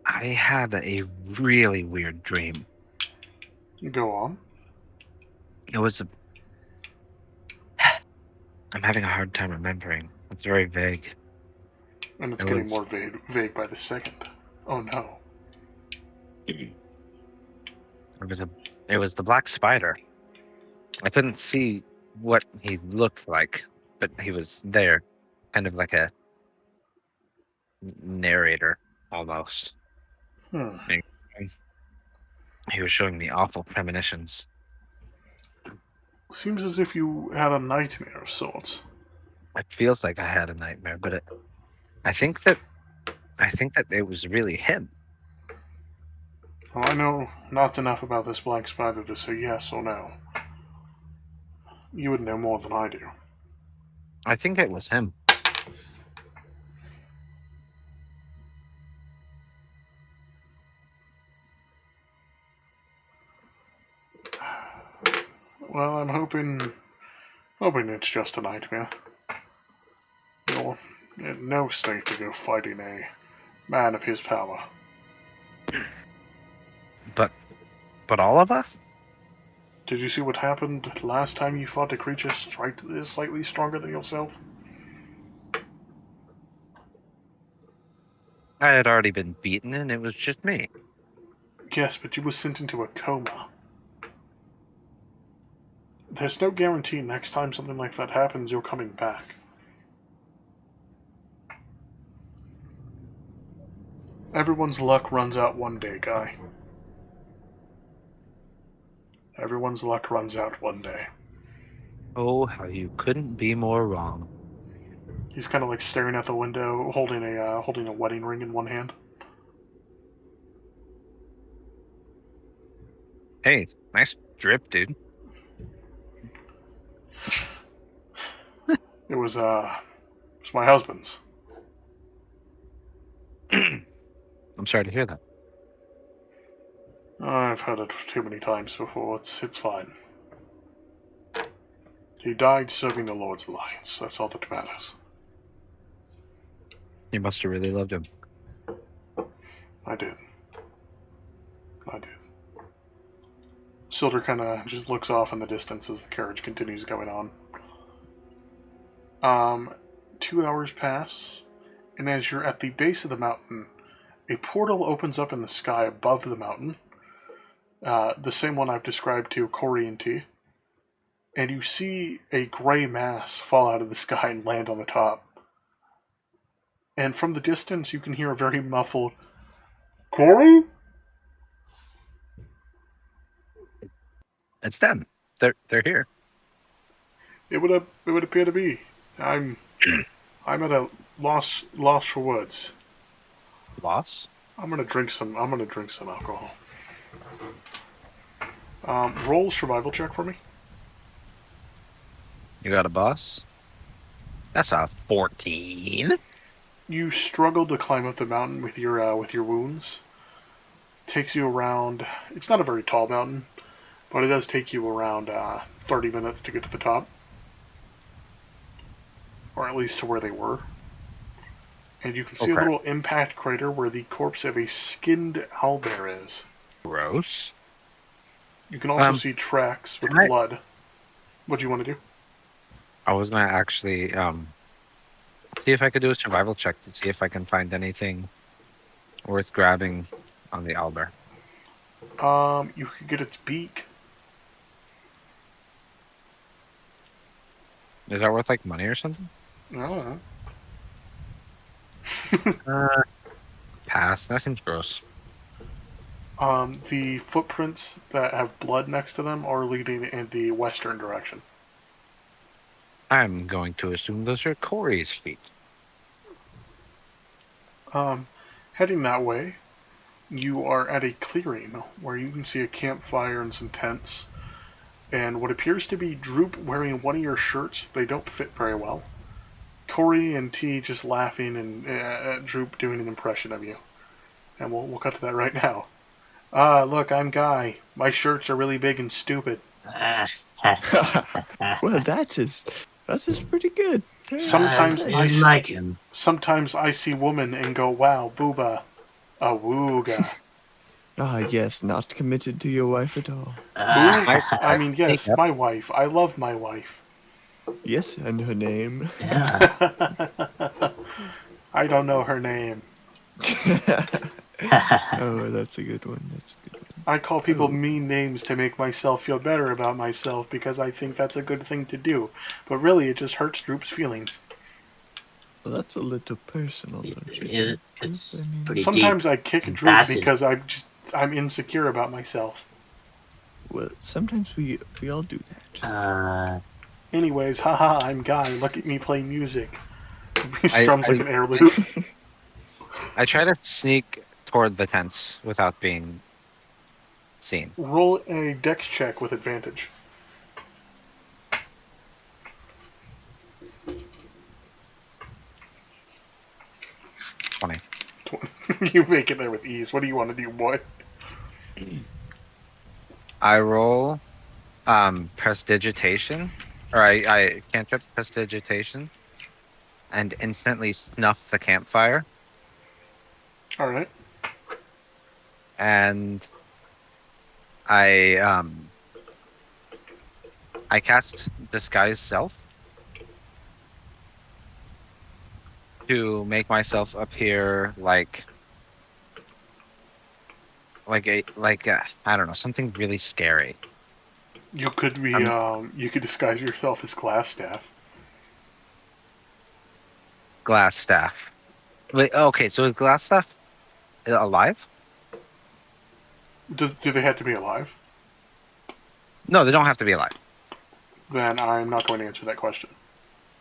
S4: I had a really weird dream.
S1: Go on.
S4: It was. I'm having a hard time remembering. It's very vague.
S1: And it's
S4: It
S1: getting
S4: was-
S1: more vague by the second. Oh no.
S4: It was the black spider. I couldn't see what he looked like, but he was there, kind of like a narrator almost. He was showing me awful premonitions.
S1: Seems as if you had a nightmare of sorts.
S4: It feels like I had a nightmare, but I think that it was really him.
S1: Well, I know not enough about this black spider to say yes or no. You would know more than I do.
S4: I think it was him.
S1: Well, I'm hoping it's just a nightmare. You're in no state to go fighting a man of his power.
S4: But all of us?
S1: Did you see what happened last time you fought a creature slightly stronger than yourself?
S4: I had already been beaten, and it was just me.
S1: Yes, but you were sent into a coma. There's no guarantee next time something like that happens, you're coming back. Everyone's luck runs out one day, Guy. Everyone's luck runs out one day.
S4: Oh, how you couldn't be more wrong.
S1: He's kind of like staring at the window, holding a wedding ring in one hand.
S4: Hey, nice drip, dude.
S1: It was my husband's.
S4: I'm sorry to hear that.
S1: I've heard it too many times before. It's fine. He died serving the Lord's Alliance. That's all that matters.
S4: You must have really loved him.
S1: I did. Silder kind of just looks off in the distance as the carriage continues going on. 2 hours pass, and as you're at the base of the mountain, a portal opens up in the sky above the mountain. The same one I've described to Corey and T. And you see a gray mass fall out of the sky and land on the top. And from the distance, you can hear a very muffled, "Corey?"
S4: It's them. They're here.
S1: It would appear to be. I'm at a loss for words.
S4: Loss?
S1: I'm gonna drink some alcohol. Roll survival check for me.
S4: You got a boss? That's a 14.
S1: You struggle to climb up the mountain with your wounds. Takes you around. It's not a very tall mountain, but it does take you around 30 minutes to get to the top, or at least to where they were. And you can see a
S4: Okay.
S1: little impact crater where the corpse of a skinned owlbear is.
S4: Gross.
S1: You can also see tracks with blood. What do you want to do?
S4: I was gonna actually see if I could do a survival check to see if I can find anything worth grabbing on the owlbear.
S1: You could get its beak.
S4: Is that worth like money or something?
S1: I don't know.
S4: Pass. That seems gross.
S1: The footprints that have blood next to them are leading in the western direction.
S4: I'm going to assume those are Corey's feet.
S1: Heading that way, you are at a clearing where you can see a campfire and some tents, and what appears to be Droop wearing one of your shirts. They don't fit very well. Corey and T just laughing and at Droop doing an impression of you. And we'll cut to that right now. Look, I'm Guy. My shirts are really big and stupid.
S2: Well, that is pretty good.
S1: Sometimes
S3: I just like him.
S1: Sometimes I see woman and go, wow, booba, awooga.
S2: Ah, yes, not committed to your wife at all.
S1: I mean, yes, my wife. I love my wife.
S2: Yes, and her name.
S3: Yeah.
S1: I don't know her name.
S2: Oh, that's a good one. That's a good one.
S1: I call people mean names to make myself feel better about myself because I think that's a good thing to do. But really, it just hurts Droop's feelings.
S2: Well, that's a little personal, don't you?
S3: It's
S2: I mean,
S3: pretty
S1: Sometimes
S3: deep.
S1: I kick
S3: and
S1: Droop
S3: acid.
S1: because I'm insecure about myself.
S2: well, sometimes we all do that.
S1: Anyways, haha, I'm Guy. Look at me play music. He strums like an air lute.
S4: I try to sneak toward the tents without being seen.
S1: Roll a dex check with advantage.
S4: Funny.
S1: You make it there with ease. What do you want to do, boy?
S4: I roll prestidigitation, or I cantrip prestidigitation, and instantly snuff the campfire.
S1: All right.
S4: And I cast disguise self to make myself appear like I don't know, something really scary.
S1: You could be you could disguise yourself as Glassstaff.
S4: Glass staff. Wait, okay, so is glass staff alive?
S1: Do they have to be alive?
S4: No, they don't have to be alive.
S1: Then I'm not going to answer that question.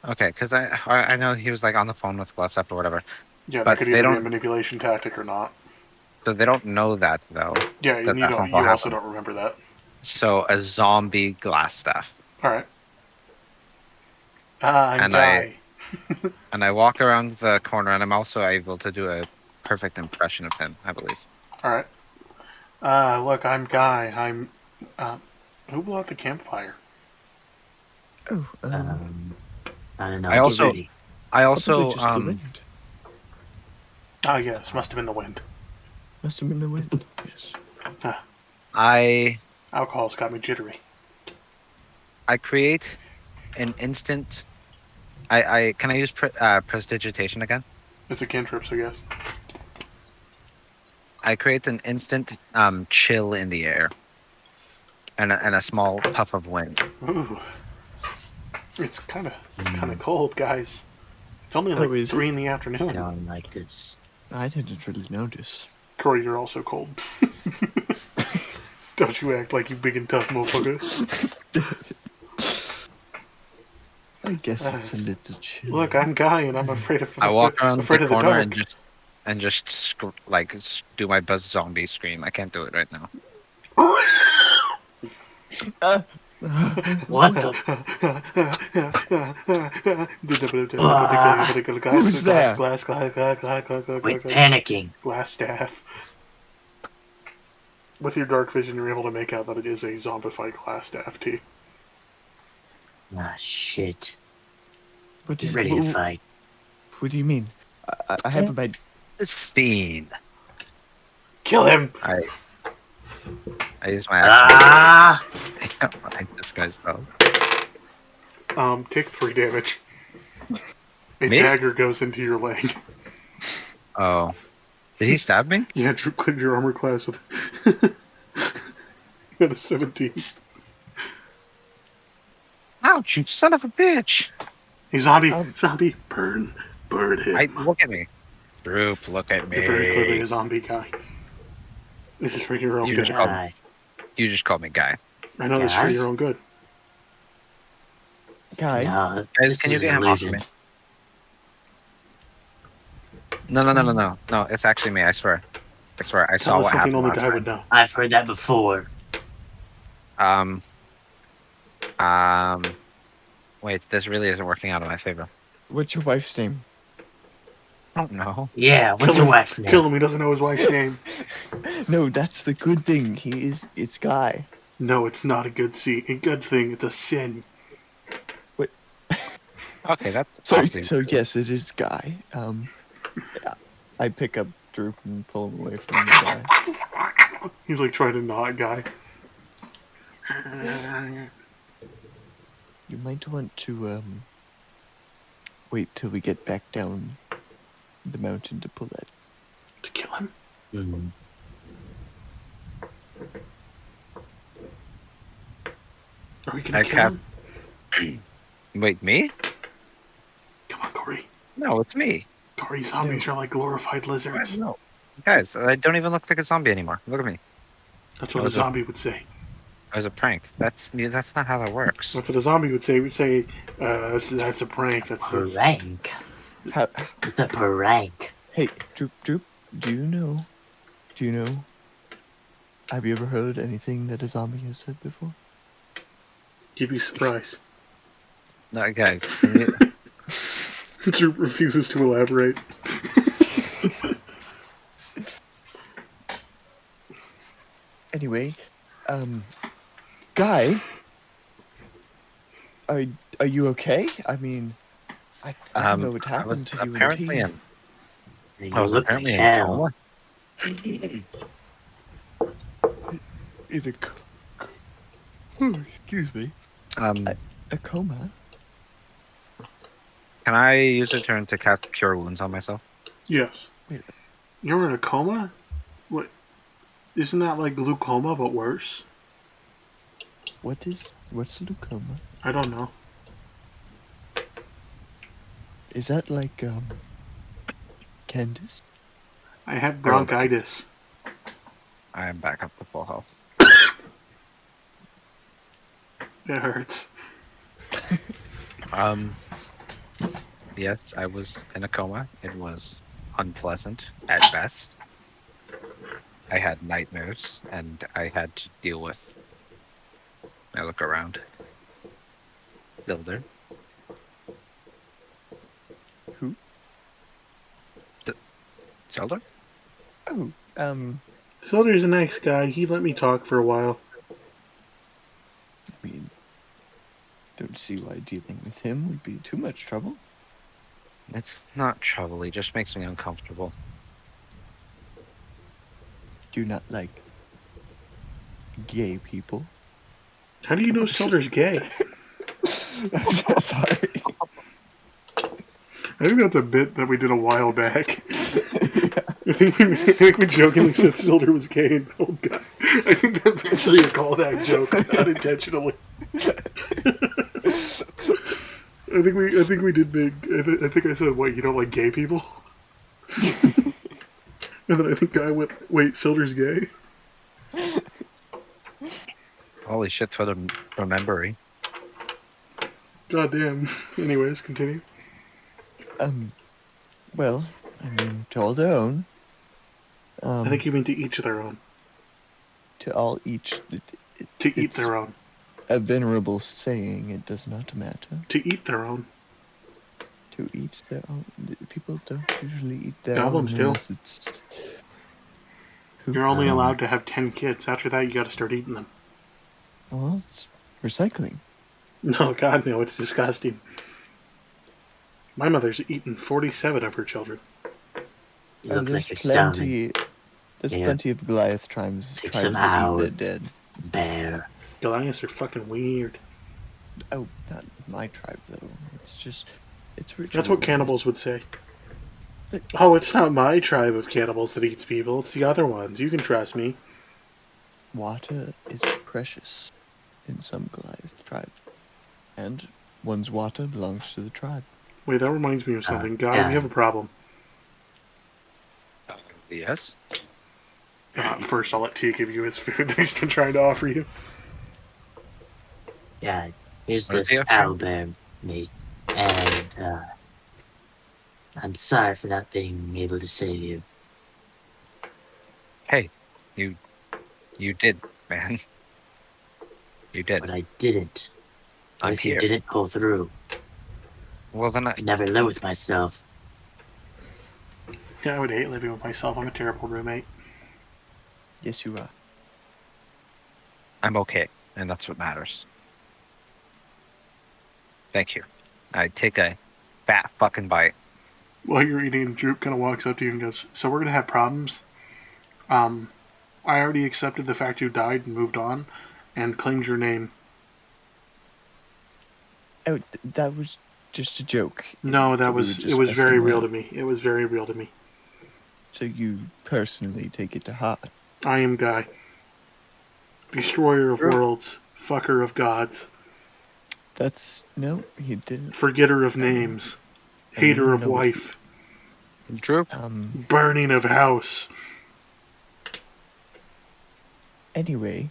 S4: Okay, because I know he was like on the phone with glass staff or whatever.
S1: Yeah,
S4: But
S1: that could
S4: they
S1: either be a
S4: don't-
S1: manipulation tactic or not.
S4: So they don't know that though.
S1: Yeah, you,
S4: That
S1: you
S4: phone call
S1: also
S4: happened.
S1: don't remember that.
S4: So a zombie glass staff.
S1: All right. I'm
S4: And
S1: Guy.
S4: And I walk around the corner, and I'm also able to do a perfect impression of him, I believe.
S1: All right. Look, I'm Guy. I'm. Who blew out the campfire?
S2: Oh,
S3: I don't know.
S4: I also-
S3: Get ready.
S4: I
S2: probably
S4: also
S2: just the wind.
S1: Oh yes, must have been the wind.
S2: Must have been the wind. Yes.
S4: I
S1: Alcohol's got me jittery.
S4: create an instant. I can I use prestidigitation again?
S1: It's a cantrip, so yes.
S4: I create an instant chill in the air, and a small puff of wind.
S1: Ooh. It's kind of cold, guys. It's only like
S2: is it?
S1: 3 in the
S3: I
S1: afternoon.
S3: don't like this.
S2: I didn't really notice.
S1: Corey, you're also cold. Don't you act like you big and tough motherfucker.
S2: I guess it's a little chill.
S1: Look, I'm Guy, and I'm afraid of.
S4: I walk around
S1: afraid
S4: the
S1: of the
S4: corner
S1: dark.
S4: and just do my buzz zombie scream. I can't do it right now.
S3: What the?
S2: Who's there?
S3: Quit panicking.
S1: Glass staff. With your dark vision, you're able to make out that it is a zombified glass staff, T.
S3: Ah, shit.
S2: What
S3: Get
S2: is
S3: ready to fight.
S2: What do you mean? I have about
S4: Scene.
S1: Kill him!
S4: I use my action.
S3: Ah!
S4: I like this guy's though.
S1: Take 3 damage. A
S4: Me?
S1: dagger goes into your leg.
S4: Oh. Did he stab me?
S1: Yeah, Drew cleared your armor class with got a 17.
S4: Ouch, you son of a bitch.
S1: Hey, zombie! Zombie! Burn him.
S4: Look at me. Droop, look at me.
S1: You're very clearly a zombie guy. This is for your own
S4: You
S1: good.
S4: just called me guy.
S1: I know this is for
S3: Guy?
S1: your own good.
S2: Guy.
S3: No,
S4: Guys,
S3: this
S4: can you
S3: is
S4: get
S3: an
S4: him off of
S3: illusion.
S4: me? No. It's actually me, I swear. I saw
S1: That was
S4: what
S1: something
S4: happened
S1: only
S4: last
S1: Guy would
S4: time.
S1: know.
S3: I've heard that before.
S4: Wait, this really isn't working out in my favor.
S2: What's your wife's name?
S4: I don't know.
S3: Yeah, what's
S1: Kill
S3: your
S1: him.
S3: wife's name?
S1: Kill him, he doesn't know his wife's name.
S2: No, that's the good thing. It's Guy.
S1: No, it's not a good thing, it's a sin.
S4: Okay, that's
S2: So
S4: awfully-
S2: yes, it is Guy. I pick up Droop and pull him away from the guy.
S1: He's like trying to not Guy.
S2: You might want to wait till we get back down the mountain to pull that.
S1: To kill him?
S3: Mhm.
S1: Are we gonna
S4: I
S1: kill
S4: cast-
S1: him?
S4: Wait, me?
S1: Come on, Corey.
S4: No, it's me.
S1: Corey, zombies are like glorified lizards.
S4: No. Guys, I don't even look like a zombie anymore. Look at me.
S1: That's what a
S4: Was it-
S1: zombie would say.
S4: It was a prank. That's not how that works.
S1: That's what a zombie would say. We'd say, that's a prank. That's
S3: Prank.
S2: How,
S3: It's a prank.
S2: hey, Droop, do you know? Have you ever heard anything that a zombie has said before?
S1: You'd be surprised.
S4: No, guys. Can you...
S1: Drew refuses to elaborate.
S2: Anyway, Guy, are you okay? I mean, I don't know what
S4: I
S2: happened
S4: was
S2: to you and
S4: apparently
S2: T.
S4: in.
S3: You
S4: I was
S3: look like
S4: apparently in
S3: hell.
S4: coma.
S2: In excuse me, a coma.
S4: Can I use a turn to cast Cure Wounds on myself?
S1: Yes.
S2: Wait.
S1: You're in a coma? What? Isn't that like glaucoma, but worse?
S2: What's glaucoma?
S1: I don't know.
S2: Is that like Candace?
S1: I have bronchitis.
S4: I am back up to full health.
S1: It hurts.
S4: Yes, I was in a coma. It was unpleasant at best. I had nightmares, and I had to deal with... I look around. Builder.
S2: Who?
S4: Zelda?
S2: Oh,
S1: Soldier's a nice guy. He let me talk for a while.
S2: I mean, don't see why dealing with him would be too much trouble.
S4: It's not trouble, he just makes me uncomfortable.
S2: Do you not like gay people?
S1: How do you know Soldier's gay?
S2: Sorry.
S1: I think that's a bit that we did a while back. I think we jokingly said Soldier was gay. And, oh god, I think that's actually a callback joke, not intentionally. I think we did big. I think I said, "What, you don't like gay people?" And then I think Guy went, "Wait, Soldier's gay?"
S4: Holy shit, for the remembering.
S1: God damn. Anyways, continue.
S2: Well, I mean, to all their own.
S1: I think you mean to each their own.
S2: To all each.
S1: To eat
S2: it's-
S1: their own.
S2: a venerable saying, it does not matter.
S1: To eat their own.
S2: To eat their own. People don't usually eat their
S1: Goblins
S2: own
S1: do.
S2: unless it's.
S1: You're only allowed to have 10 kids. After that, you gotta start eating them.
S2: Well, it's recycling.
S1: No, God, no, it's disgusting. My mother's eaten 47 of her children.
S3: You look like you're
S2: there's
S3: starving.
S2: There's
S3: Yeah.
S2: plenty of Goliath tribes
S3: Take
S2: that
S3: some
S2: eat
S3: out.
S2: their dead.
S3: Bear.
S1: Goliaths are fucking weird.
S2: Oh, not my tribe though. It's ritual.
S1: That's what cannibals would say.
S2: But-
S1: Oh, it's not my tribe of cannibals that eats people. It's the other ones. You can trust me.
S2: Water is precious in some Goliath tribes, and one's water belongs to the tribe.
S1: Wait, that reminds me of something. Guy,
S3: yeah.
S1: we have a problem.
S4: Yes.
S1: First, I'll let T give you his food that he's been trying to offer you.
S3: Yeah, here's
S4: What is
S3: this
S4: the offering?
S3: owlbear meat, and I'm sorry for not being able to save you.
S4: Hey, you did, man. You did.
S3: But I didn't. What
S4: I'm
S3: if
S4: here.
S3: you didn't pull through?
S4: Well, then
S3: I never live with myself.
S1: Yeah, I would hate living with myself. I'm a terrible roommate.
S2: Yes, you are.
S4: I'm okay, and that's what matters. Thank you. I take a fat fucking bite.
S1: While you're eating, Droop kind of walks up to you and goes, "So we're gonna have problems. I already accepted the fact you died and moved on, and claimed your name.
S2: Oh, that was just a joke.
S1: No,
S2: We
S1: that
S2: were
S1: was
S2: just
S1: it was
S2: messing
S1: very real
S2: around.
S1: to me. It was very real to me.
S2: So you personally take it to heart.
S1: I am Guy, destroyer of
S4: True.
S1: worlds, fucker of gods,
S2: No, he didn't.
S1: forgetter of names, hater of
S2: know what he-
S1: wife,
S4: Drew?
S1: burning of house."
S2: Anyway,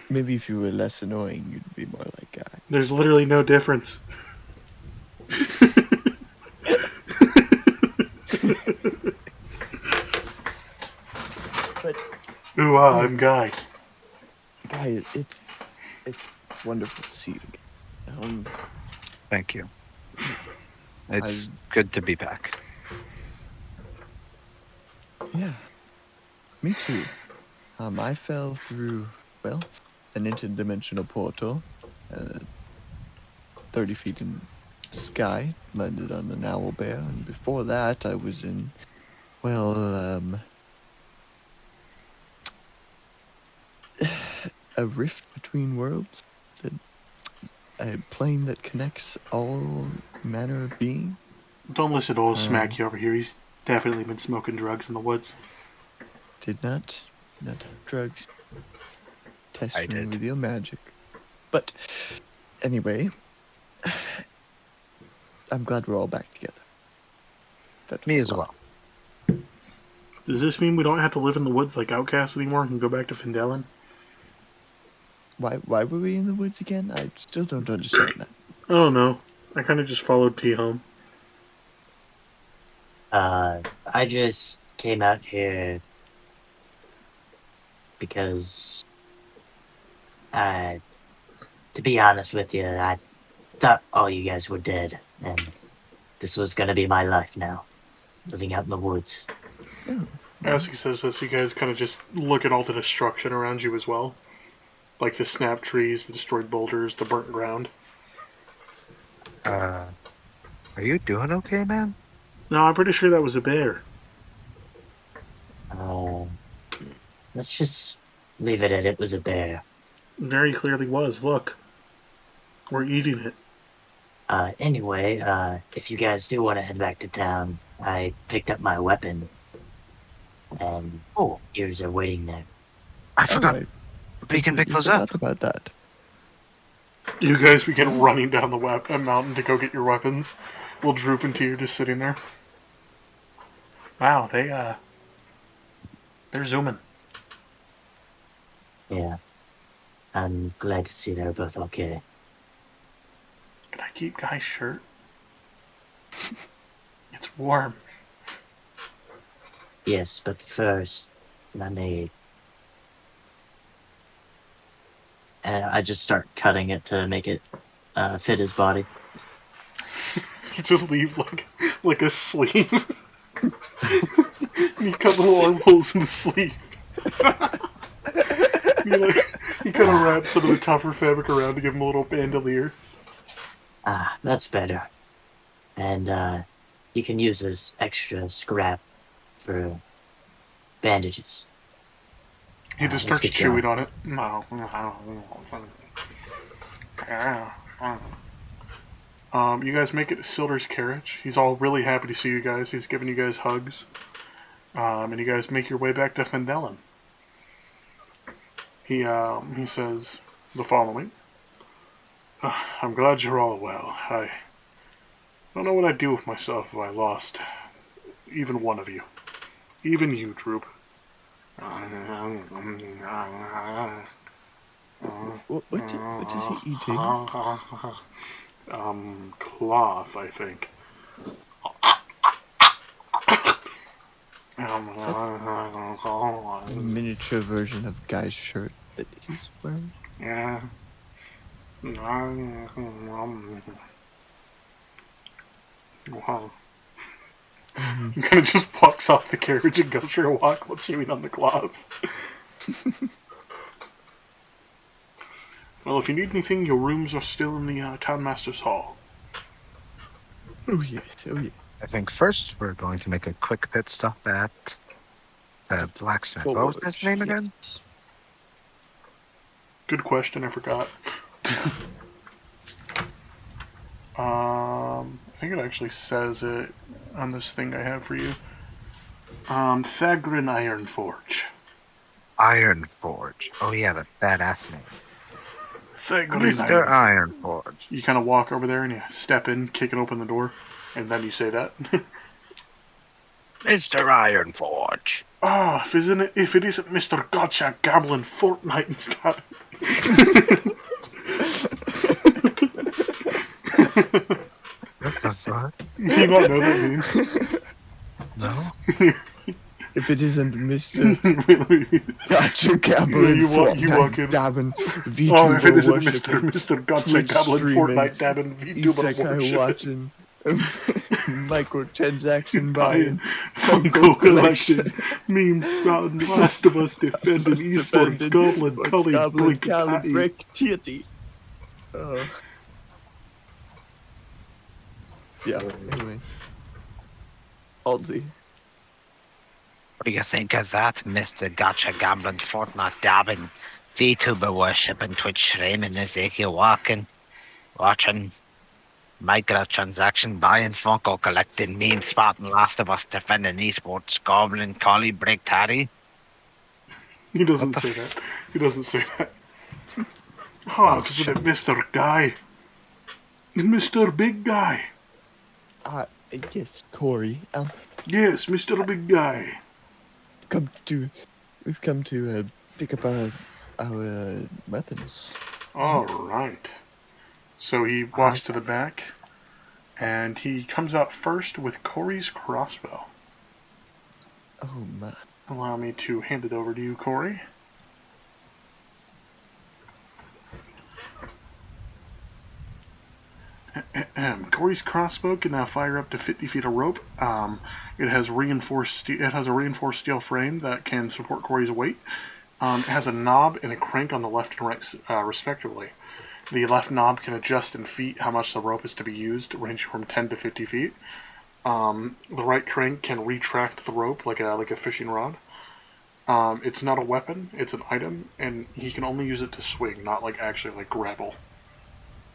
S2: maybe if you were less annoying, you'd be more like Guy.
S1: There's literally no difference.
S2: But
S1: Ooh, I'm Guy.
S2: Guy, it's wonderful to see you again.
S4: Thank you. It's good to be back.
S2: Yeah, me too. I fell through, well, an interdimensional portal, 30 feet in the sky, landed on an owl bear, and before that I was in, a rift between worlds, a plane that connects all manner of being.
S1: Don't listen to old Smacky over here. He's definitely been smoking drugs in the woods.
S2: Did not have drugs. Test
S4: I
S2: me
S4: did.
S2: with your magic. But anyway, I'm glad we're all back together. That
S4: Me
S2: was
S4: as
S2: all.
S4: well.
S1: Does this mean we don't have to live in the woods like outcasts anymore and can go back to Findelen?
S2: Why were we in the woods again? I still don't understand that.
S1: I don't know. I kind of just followed T home.
S3: I just came out here because, to be honest with you, I thought all you guys were dead, and this was gonna be my life now, living out in the woods.
S1: As he says this, you guys kind of just look at all the destruction around you as well. Like the snapped trees, the destroyed boulders, the burnt ground.
S4: Are you doing okay, man?
S1: No, I'm pretty sure that was a bear.
S3: Let's just leave it at it was a bear.
S1: Very clearly was. Look. We're eating it.
S3: Anyway, if you guys do want to head back to town, I picked up my weapon, and ears are waiting there.
S4: I forgot.
S2: Alright,
S4: We can pick
S2: you
S4: those up.
S2: forgot about that.
S1: You guys begin running down the mountain to go get your weapons. While Droop and T are just sitting there. Wow, they're zooming.
S3: Yeah. I'm glad to see they're both okay.
S1: Can I keep Guy's shirt? It's warm.
S3: Yes, but first, let me And I just start cutting it to make it fit his body.
S1: He just leaves like a sleeve. And you cut little armholes in the sleeve. You kind of wrap some of the tougher fabric around to give him a little bandolier.
S3: Ah, that's better. And you can use this extra scrap for bandages.
S1: He just
S3: Let's
S1: starts
S3: get going.
S1: chewing on it. You guys make it to Silder's carriage. He's all really happy to see you guys. He's giving you guys hugs. And you guys make your way back to Fendelin. He says the following. I'm glad you're all well. I don't know what I'd do with myself if I lost even one of you. Even you, Droop.
S2: What is he eating?
S1: Cloth, I think.
S2: A miniature version of Guy's shirt that he's wearing.
S1: Yeah. Wow. He kind of just walks off the carriage and goes for a walk while chewing on the cloth. Well, if you need anything, your rooms are still in the Townmaster's Hall.
S2: Oh yes, oh yes.
S4: I think first we're going to make a quick pit stop at the blacksmith. What was his name again?
S2: Yes.
S1: Good question, I forgot. I think it actually says it on this thing I have for you. Thagrin Ironforge.
S4: Ironforge. Oh yeah, that badass name.
S1: Thagrin
S4: Mr. Ironforge.
S1: You kind of walk over there and you step in, kicking open the door, and then you say that.
S4: Mr. Ironforge.
S1: Ah, if it isn't Mr. Gotcha Goblin Fortnite and stuff.
S4: What the fuck?
S1: Do you not know that means?
S4: No?
S2: If it isn't Mr.
S1: Wait.
S2: Gotcha Goblin
S1: You walk in.
S2: Dabbin,
S1: Oh, if it isn't
S2: worshiping,
S1: Mr. Gotcha
S2: Twitch
S1: Goblin
S2: streaming,
S1: Fortnite dabbing VTuber
S2: Isekai
S1: worship.
S2: watching, microtransaction buying,
S1: Funko collection, memes spouting, Last of Us defending, esports, Goblin, Cully, Blink, Patty.
S2: Break, Titty. Yeah, anyway. Halsey.
S4: What do you think of that, Mr. Gotcha Gambling, Fortnite dabbing, VTuber worshipping, Twitch streaming, Ezekiel walking, watching, microtransaction buying, Funko collecting, meme spotting, Last of Us defending, esports, Goblin, Collie, Brick, Taddy?
S1: He doesn't say that. He doesn't say that. Oh, isn't it Mr. Guy? Mr. Big Guy.
S2: Yes, Corey.
S1: Yes, Mr. Big Guy.
S2: We've come to pick up our weapons.
S1: All right. So he walks to the back, and he comes out first with Corey's crossbow.
S2: Oh my!
S1: Allow me to hand it over to you, Corey. Corey's crossbow can now fire up to 50 feet of rope. It has a reinforced steel frame that can support Corey's weight. It has a knob and a crank on the left and right, respectively. The left knob can adjust in feet how much the rope is to be used, ranging from 10 to 50 feet. The right crank can retract the rope like a fishing rod. It's not a weapon; it's an item, and he can only use it to swing, not actually grapple.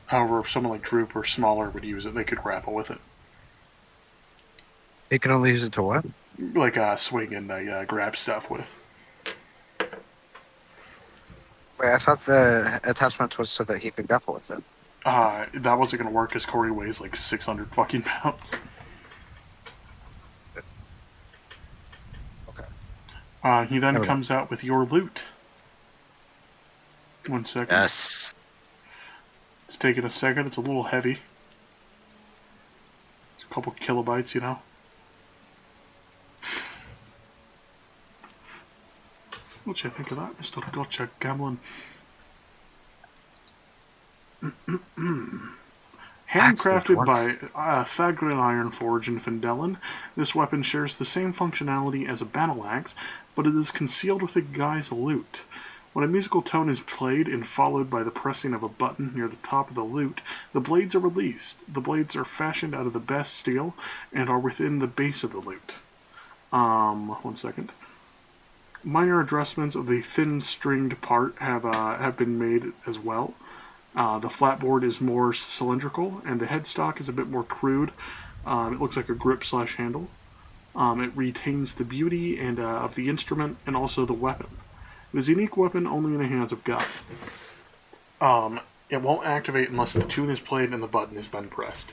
S1: However, if someone like Droop or smaller would use it, they could grapple with it.
S4: You can only use it to what?
S1: Swing and grab stuff with.
S4: Wait, I thought the attachment was so that he could grapple with it.
S1: That wasn't going to work because Corey weighs 600 fucking pounds.
S4: Okay.
S1: He then comes out with your loot. 1 second.
S4: Yes.
S1: It's taking a second. It's a little heavy. It's a couple kilobytes, you know. What you think of that, Mr. Gotcha Gambling? Handcrafted
S4: Dwarf.
S1: by Thagrin Ironforge in Fendelin, this weapon shares the same functionality as a battle axe, but it is concealed with a guy's lute. When a musical tone is played and followed by the pressing of a button near the top of the lute, the blades are released. The blades are fashioned out of the best steel and are within the base of the lute. 1 second. Minor adjustments of the thin stringed part have been made as well. The flatboard is more cylindrical, and the headstock is a bit more crude. It looks like a grip/handle. It retains the beauty of the instrument and also the weapon. It is a unique weapon only in the hands of God. It won't activate unless the tune is played and the button is then pressed.